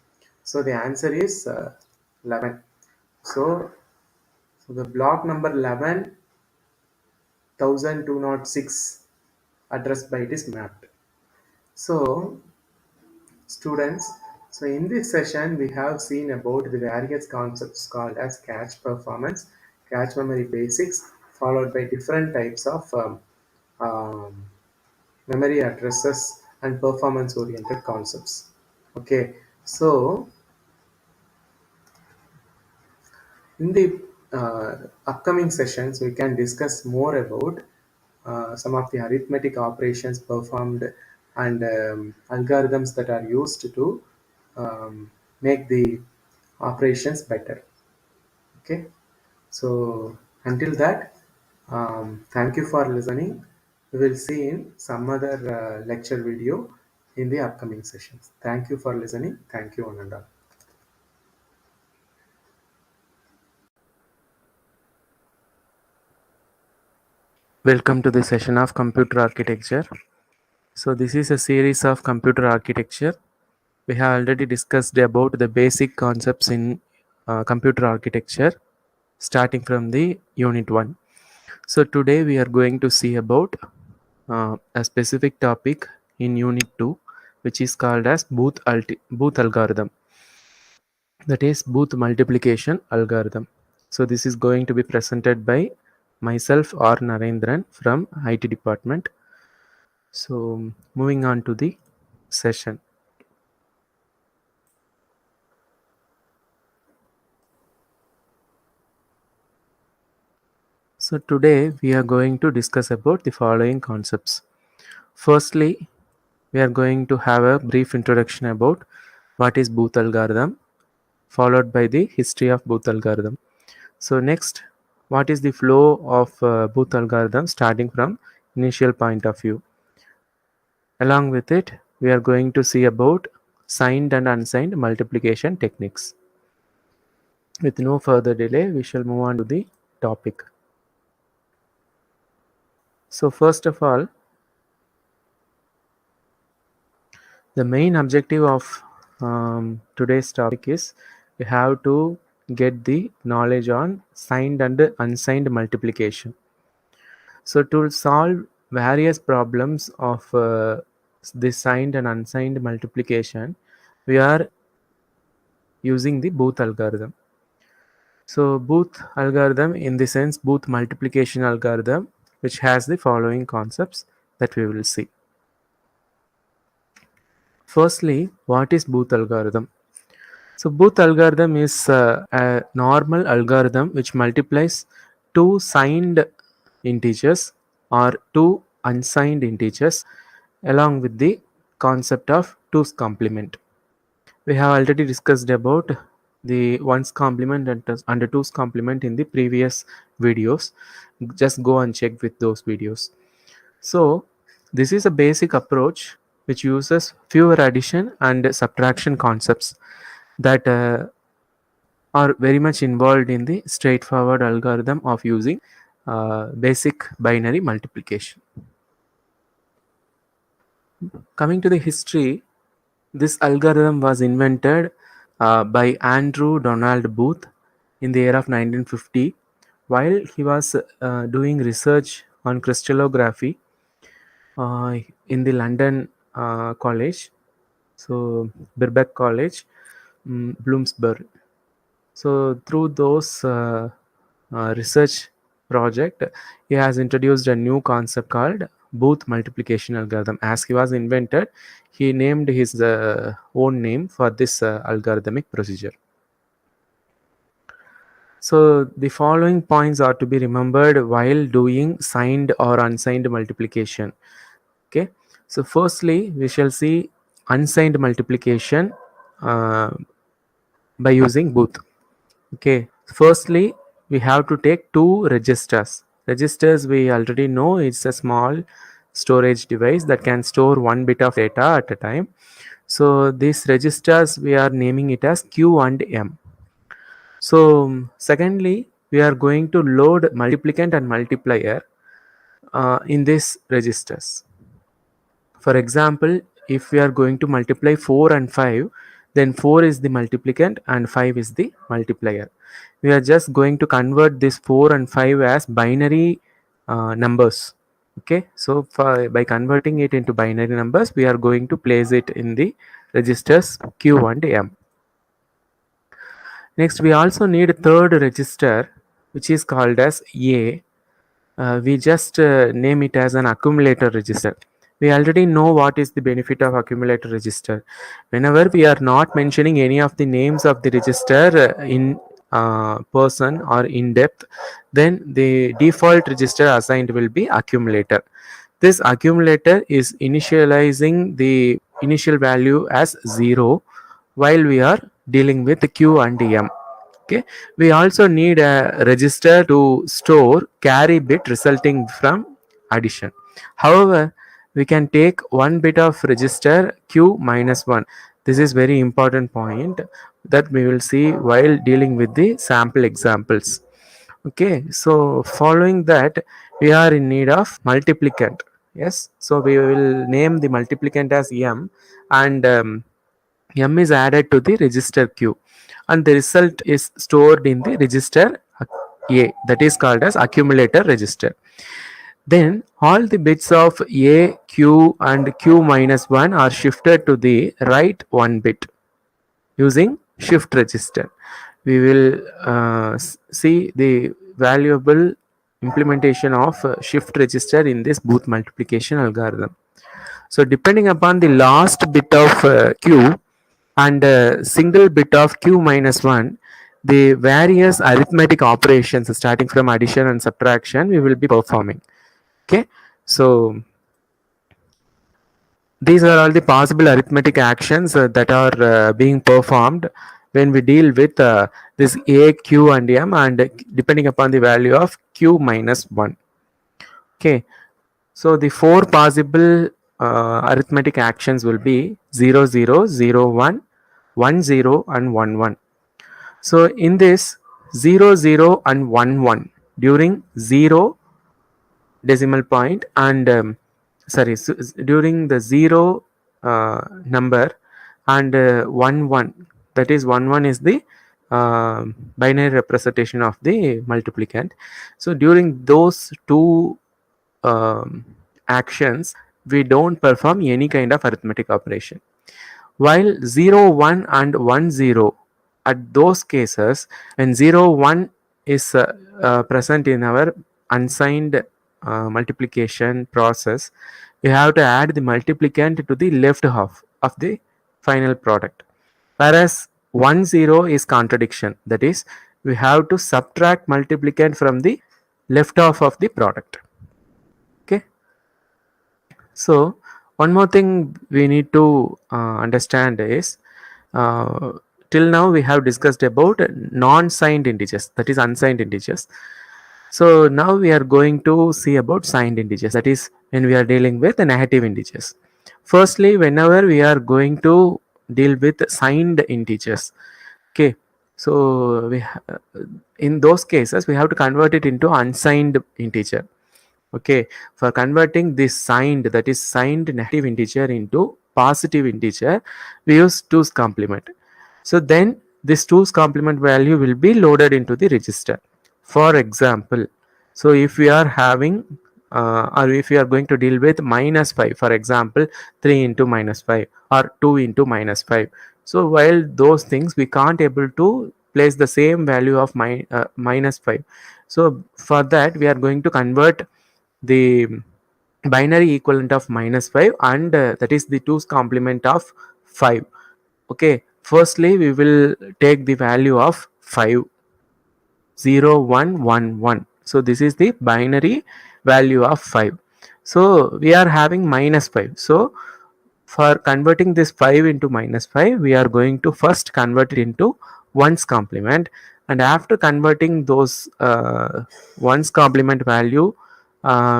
So the answer is 11. So the block number 11, 1206 address byte is mapped. So students, so in this session we have seen about the various concepts called as cache performance, cache memory basics, followed by different types of um, memory addresses and performance oriented concepts. Okay, so in the upcoming sessions we can discuss more about some of the arithmetic operations performed and algorithms that are used to make the operations better. Okay, so until that, thank you for listening. We will see in some other lecture video in the upcoming sessions. Thank you for listening. Thank you, one and all. Welcome to the session of computer architecture. So this is a series of computer architecture. We have already discussed about the basic concepts in computer architecture starting from the unit 1. So today we are going to see about a specific topic in unit 2, which is called as Booth algorithm, that is Booth multiplication algorithm. So this is going to be presented by myself or Narendran from IT department. So moving on to the session. So today we are going to discuss about the following concepts. Firstly, we are going to have a brief introduction about what is Booth algorithm, followed by the history of Booth algorithm. So next, what is the flow of Booth algorithm starting from initial point of view. Along with it, we are going to see about signed and unsigned multiplication techniques. With no further delay, we shall move on to the topic. So first of all, the main objective of today's topic is we have to get the knowledge on signed and unsigned multiplication. So to solve various problems of this signed and unsigned multiplication, we are using the Booth algorithm. So Booth algorithm, in the sense Booth multiplication algorithm, which has the following concepts that we will see. Firstly, what is Booth algorithm? So Booth algorithm is a normal algorithm which multiplies two signed integers or two unsigned integers along with the concept of 2's complement. We have already discussed about the 1's complement and 2's complement in the previous videos. Just go and check with those videos. So this is a basic approach which uses fewer addition and subtraction concepts that are very much involved in the straightforward algorithm of using basic binary multiplication. Coming to the history, this algorithm was invented by Andrew Donald Booth in the year of 1950 while he was doing research on crystallography in the London College, so Birkbeck College, Bloomsbury. So through those research project, he has introduced a new concept called Booth multiplication algorithm. As he was invented, he named his own name for this algorithmic procedure. So the following points are to be remembered while doing signed or unsigned multiplication. Okay. So firstly, we shall see unsigned multiplication by using Booth. Okay. Firstly, we have to take two registers. Registers we already know it's a small storage device that can store 1 bit of data at a time. So these registers we are naming it as Q and M. So secondly, we are going to load multiplicand and multiplier in these registers. For example, if we are going to multiply 4 and 5, then 4 is the multiplicand and 5 is the multiplier. We are just going to convert this 4 and 5 as binary numbers. Okay, so by converting it into binary numbers, we are going to place it in the registers Q and M. Next, we also need a third register, which is called as A. We just name it as an accumulator register. We already know what is the benefit of accumulator register. Whenever we are not mentioning any of the names of the register in person or in depth, then the default register assigned will be accumulator. This accumulator is initializing the initial value as 0 while we are dealing with Q and M. Okay, we also need a register to store carry bit resulting from addition. However, we can take one bit of register Q minus 1. This is very important point that we will see while dealing with the sample examples. Okay, so following that, we are in need of multiplicand. Yes, so we will name the multiplicand as M, and M is added to the register Q, and the result is stored in the register A, that is called as accumulator register. Then all the bits of A, Q and Q minus 1 are shifted to the right 1 bit using shift register. We will see the valuable implementation of shift register in this Booth multiplication algorithm. So depending upon the last bit of q and single bit of q minus 1, the various arithmetic operations starting from addition and subtraction we will be performing. Okay, so these are all the possible arithmetic actions that are being performed when we deal with this a, q and m, and depending upon the value of q minus 1. Okay, so the four possible arithmetic actions will be 0, 0, 0, 1, 1, 0 and 1, 1. So in this 0, 0 and 1, 1 during 0 decimal point and during the 0 number and 1, 1, that is 1, 1 is the binary representation of the multiplicand. So during those two actions we don't perform any kind of arithmetic operation, while 0, 1 and 1, 0, at those cases when 0, 1 is present in our unsigned multiplication process, we have to add the multiplicand to the left half of the final product, whereas 1, 0 is contradiction, that is we have to subtract multiplicand from the left half of the product. Okay, so one more thing we need to understand is till now we have discussed about non-signed integers, that is unsigned integers. So now we are going to see about signed integers, that is when we are dealing with negative integers. Firstly, whenever we are going to deal with signed integers, okay, so in those cases we have to convert it into unsigned integer. Okay, for converting this signed, that is signed negative integer into positive integer, we use 2's complement. So then this 2's complement value will be loaded into the register. For example, so if we are having or if we are going to deal with minus 5, for example 3 into minus 5 or 2 into minus 5, so while those things we can't able to place the same value of minus 5, so for that we are going to convert the binary equivalent of minus 5 and that is the 2's complement of 5. Okay, firstly we will take the value of 5, 0, 1, 1, 1. So this is the binary value of 5. So we are having minus 5. So for converting this 5 into minus 5, we are going to first convert it into 1's complement, and after converting those 1's complement value,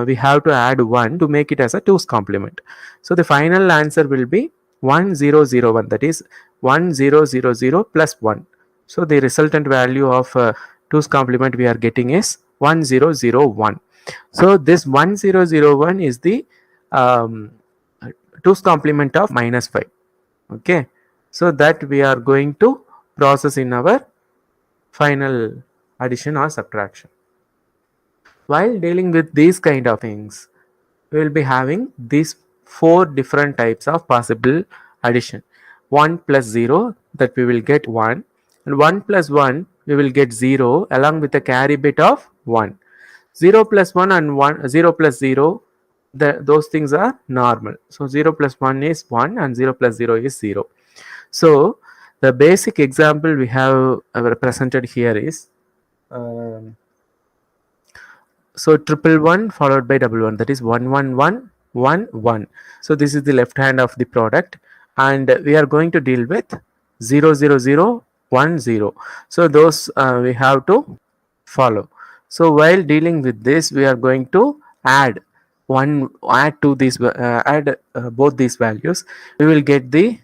we have to add 1 to make it as a 2's complement. So the final answer will be 1001, that is 1000 plus 1. So the resultant value of 2's complement we are getting is 1001. So this 1001 is the 2's complement of minus 5. Okay, so that we are going to process in our final addition or subtraction. While dealing with these kind of things, we will be having these 4 different types of possible addition. 1 plus 0, that we will get 1, and 1 plus 1 we will get 0 along with a carry bit of 1. 0 plus 1 and 1, 0 plus 0, those things are normal. So 0 plus 1 is 1 and 0 plus 0 is 0. So the basic example we have represented here is so 111 followed by 11, that is 111 1 1. So this is the left hand of the product, and we are going to deal with 0 0 0 1 0. So those we have to follow. So while dealing with this, we are going to add to this add both these values. We will get the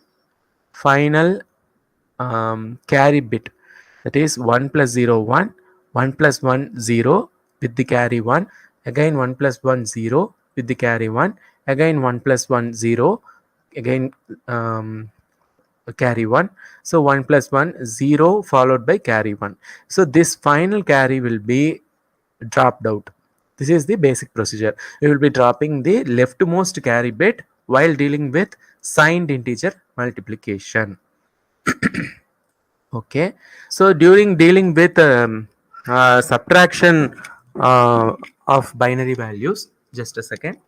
final carry bit, that is 1 plus 0 1, 1 plus 1 0 with the carry 1, again 1 plus 1 0 with the carry 1, again 1 plus 1 0, again carry 1. So 1 plus 1 0 followed by carry 1. So this final carry will be dropped out. This is the basic procedure. We will be dropping the leftmost carry bit while dealing with signed integer multiplication. Okay, so during dealing with subtraction of binary values, just a second.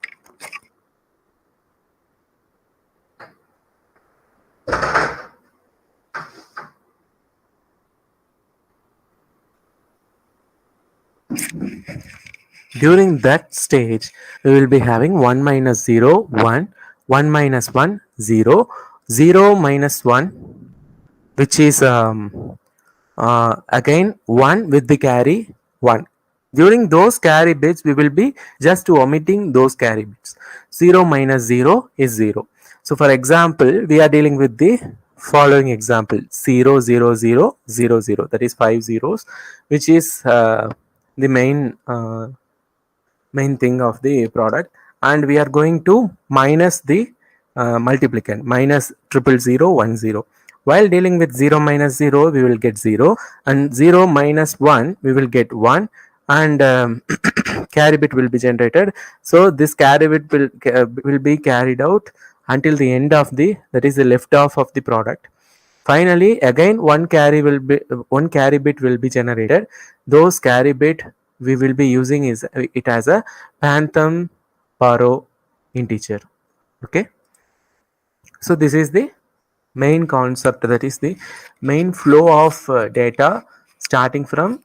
During that stage, we will be having 1 minus 0, 1, 1 minus 1, 0, 0 minus 1, which is again 1 with the carry 1. During those carry bits, we will be just omitting those carry bits. 0 minus 0 is 0. So for example, we are dealing with the following example: 0, 0, 0, 0, 0. That is 5 zeros, which is the main thing of the product, and we are going to minus the multiplicand, minus 00010. While dealing with 0 minus 0, we will get 0, and 0 minus 1, we will get 1, and carry bit will be generated. So this carry bit will be carried out until the end of the, that is the left half of the product. Finally, again one carry bit will be generated. Those carry bit we will be using is it as a Pantham Paro integer. Okay, so this is the main concept, that is the main flow of data, starting from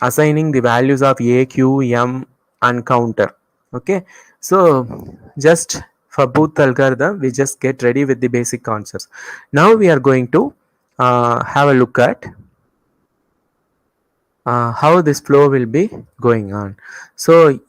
assigning the values of a, q, m and counter. Okay, so just for both algorithm, we just get ready with the basic concepts. Now we are going to have a look at how this flow will be going on. So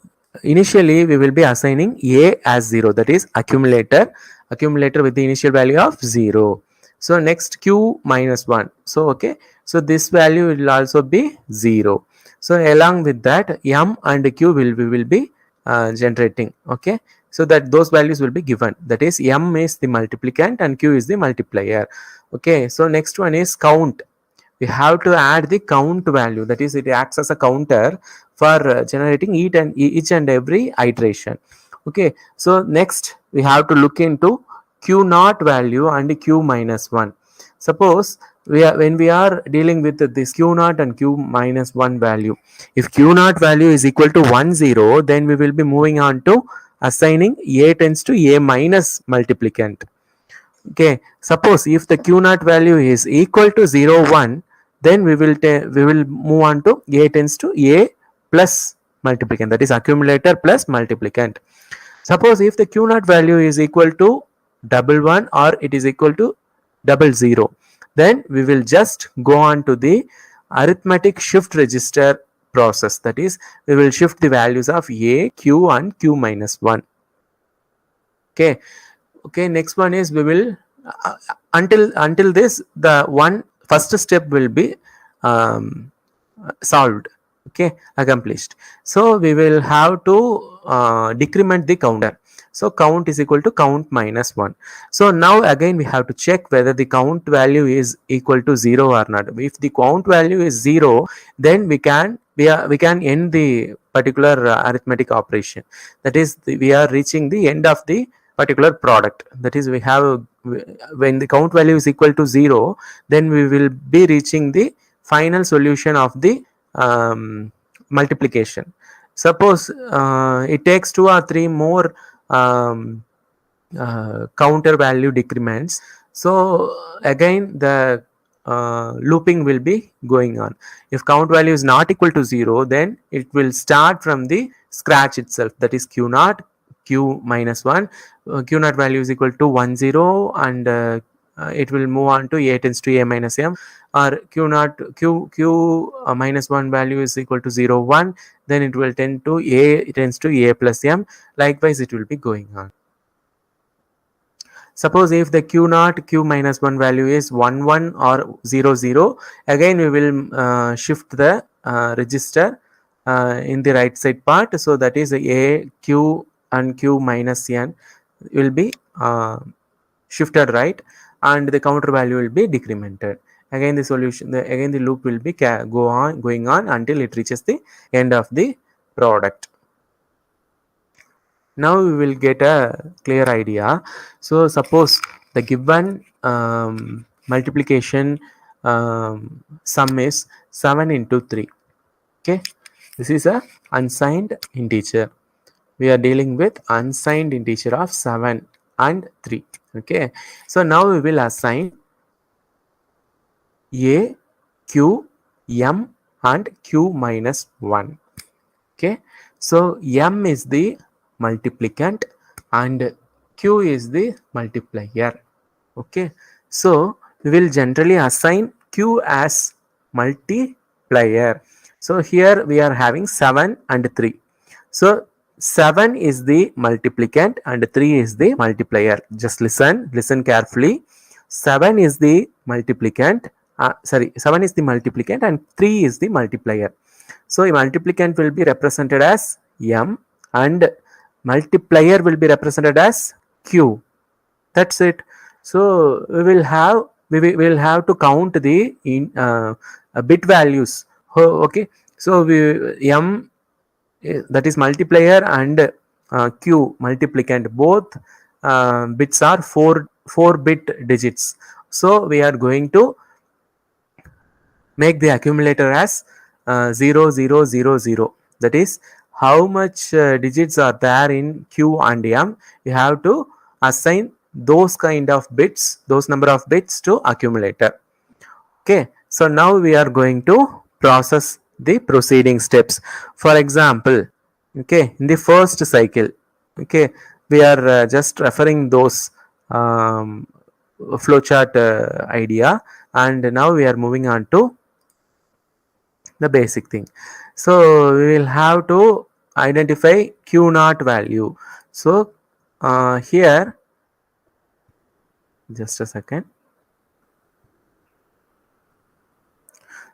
initially we will be assigning a as 0, that is accumulator with the initial value of 0. So next q minus 1. So okay, so this value will also be 0. So along with that, m and q we will be generating. Okay, so that those values will be given, that is m is the multiplicand and q is the multiplier. Okay, so next one is count. We have to add the count value, that is it acts as a counter for generating each and every iteration. Okay, so next we have to look into q naught value and q minus 1. Suppose when we are dealing with this q naught and q minus 1 value, if q naught value is equal to 1 0, then we will be moving on to assigning a tends to a minus multiplicand. Okay, suppose if the q naught value is equal to 0 1, then we will move on to a tends to a plus multiplicand, that is accumulator plus multiplicand. Suppose if the q naught value is equal to 11 or it is equal to 00, then we will just go on to the arithmetic shift register process, that is we will shift the values of a, q and q minus 1. Okay, next one is we will until this, the one first step will be solved. Okay, accomplished. So we will have to decrement the counter. So count is equal to count minus 1. So now again we have to check whether the count value is equal to 0 or not. If the count value is 0, then we can end the particular arithmetic operation. That is, we are reaching the end of the particular product. That is, we have, when the count value is equal to 0, then we will be reaching the final solution of the multiplication. Suppose it takes 2 or 3 more counter value decrements, so again the looping will be going on. If count value is not equal to 0, then it will start from the scratch itself, that is q naught, q minus 1, q naught value is equal to 10, and it will move on to a tends to a minus m, or q naught q minus 1 value is equal to 0 1, then it will tend to a tends to a plus m. Likewise it will be going on. Suppose if the q naught q minus 1 value is 1 1 or 0 0, again we will shift the register in the right side part, so that is a, q and q minus n will be shifted right, and the counter value will be decremented. Again the solution, again the loop will be going on until it reaches the end of the product. Now we will get a clear idea. So suppose the given multiplication sum is 7 into 3. Okay, this is a unsigned integer. We are dealing with unsigned integer of 7 and 3. Okay, so now we will assign a, q, m and q minus 1. Okay, so m is the multiplicand and q is the multiplier. Okay, so we will generally assign q as multiplier. So here we are having 7 and 3. So 7 is the multiplicand and 3 is the multiplier. Just listen carefully. 7 is the multiplicand, 7 is the multiplicand and 3 is the multiplier. So a multiplicand will be represented as m and multiplier will be represented as q. That's it. So we will have to count the bit values. Okay, so m that is multiplier and q multiplicand, both bits are 4 bit digits. So we are going to make the accumulator as 0 0 0 0. That is how much digits are there in q and m. You have to assign those kind of bits, those number of bits to accumulator. Okay, so now we are going to process the proceeding steps. For example, okay, in the first cycle, okay, we are just referring those flowchart idea, and now we are moving on to the basic thing. So we will have to identify q naught value. So here, just a second.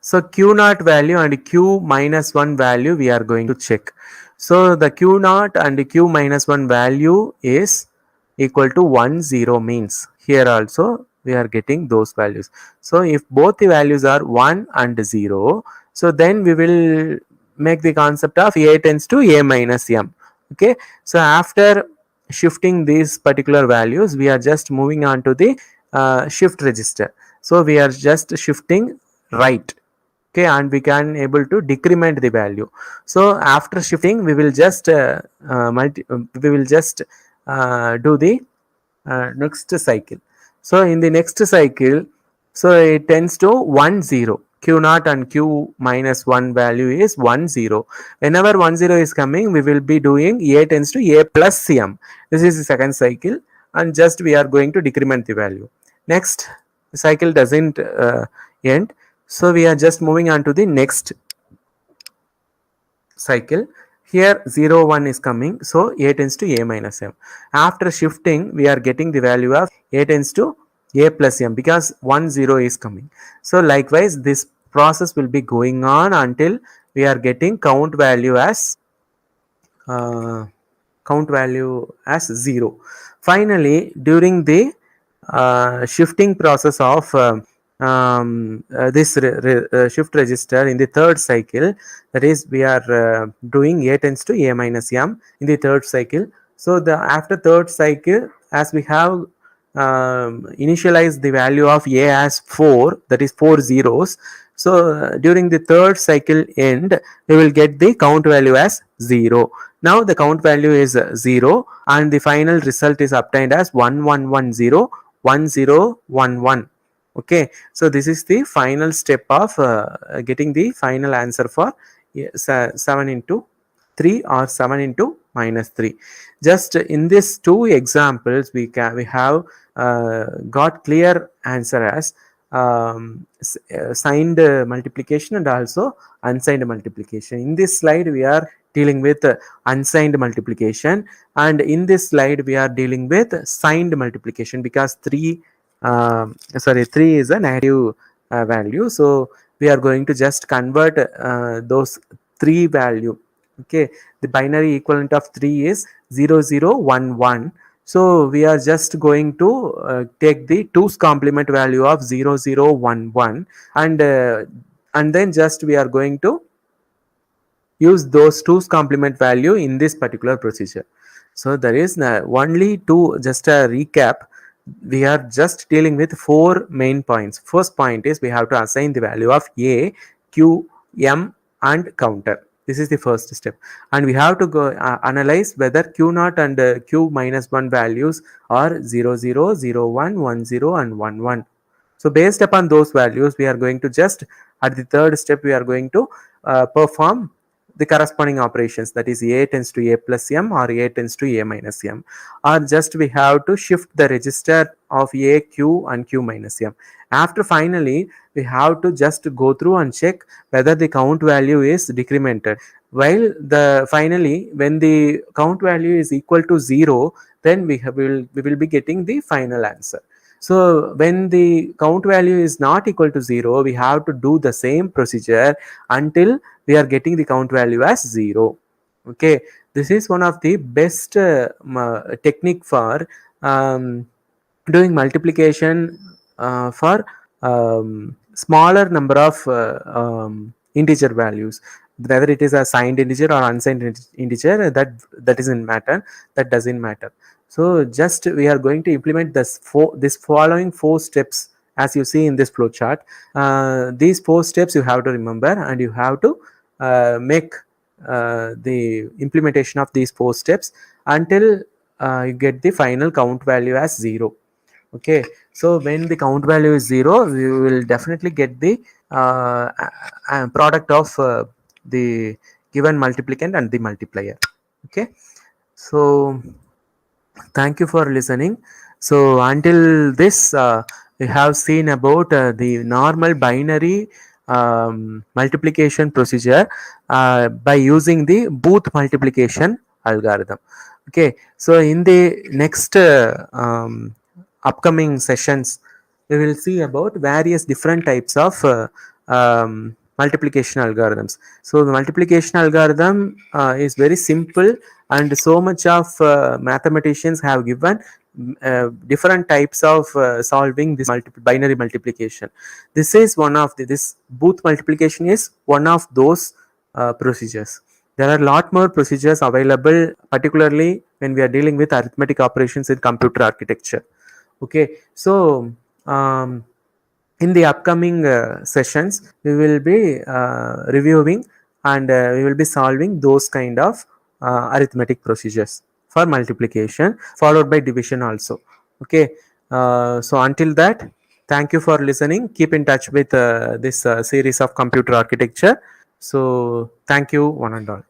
So q naught value and q minus 1 value we are going to check. So the q naught and q minus 1 value is equal to 1 0, means here also we are getting those values. So if both the values are 1 and 0, so then we will make the concept of a tends to a minus m. Okay, so after shifting these particular values, we are just moving on to the shift register. So we are just shifting right. Okay, and we can able to decrement the value. So after shifting, we will just do the next cycle. So in the next cycle, so it tends to 1 0. Q naught and q minus 1 value is 1 0. Whenever 1 0 is coming, we will be doing a tends to a plus m. This is the second cycle, and just we are going to decrement the value. Next cycle doesn't end. So we are just moving on to the next cycle. Here 0 1 is coming, so a tends to a minus m. After shifting, we are getting the value of a tends to a plus m because 1 0 is coming. So likewise, this process will be going on until we are getting count value as 0. Finally, during the shifting process of this shift register in the third cycle, that is we are doing a tends to a minus m in the third cycle. So the after third cycle, as we have initialized the value of a as 4, that is 4 zeros. So during the third cycle end, we will get the count value as 0. Now the count value is 0 and the final result is obtained as 1110 1011. Okay, so this is the final step of getting the final answer for 7 into 3 or 7 into minus 3. Just in these two examples, we have got clear answer as signed multiplication and also unsigned multiplication. In this slide, we are dealing with unsigned multiplication, and in this slide, we are dealing with signed multiplication because 3 is a negative value. So we are going to just convert those 3 value. Okay, the binary equivalent of 3 is 0 0 1 1. So we are just going to take the 2's complement value of 0 0 1 1 and then just we are going to use those 2's complement value in this particular procedure. So there is only two, just a recap, we are just dealing with 4 main points. First point is we have to assign the value of a, q, m and counter. This is the first step, and we have to go analyze whether q naught and q minus 1 values are 0 0 0 1 1 0 and 1 1. So based upon those values, we are going to just at the third step we are going to perform the corresponding operations, that is a tends to a plus m or a tends to a minus m, or just we have to shift the register of a, q and q minus m. After finally we have to just go through and check whether the count value is decremented. While the finally when the count value is equal to 0, then we will be getting the final answer. So when the count value is not equal to 0, we have to do the same procedure until we are getting the count value as 0. Okay, this is one of the best technique for doing multiplication for smaller number of integer values, whether it is a signed integer or unsigned integer, that doesn't matter. So just we are going to implement this following 4 steps as you see in this flow chart. These 4 steps you have to remember, and you have to make the implementation of these 4 steps until you get the final count value as 0. Okay, so when the count value is 0, we will definitely get the product of the given multiplicand and the multiplier. Okay, so thank you for listening. So until this we have seen about the normal binary multiplication procedure by using the Booth multiplication algorithm. Okay, so in the next upcoming sessions we will see about various different types of multiplication algorithms. So the multiplication algorithm is very simple, and so much of mathematicians have given different types of solving this binary multiplication. This is one of this Booth multiplication is one of those procedures. There are a lot more procedures available, particularly when we are dealing with arithmetic operations in computer architecture. Okay, so in the upcoming sessions we will be reviewing and we will be solving those kind of arithmetic procedures for multiplication, followed by division also. Okay, so until that, thank you for listening. Keep in touch with this series of computer architecture. So thank you one and all.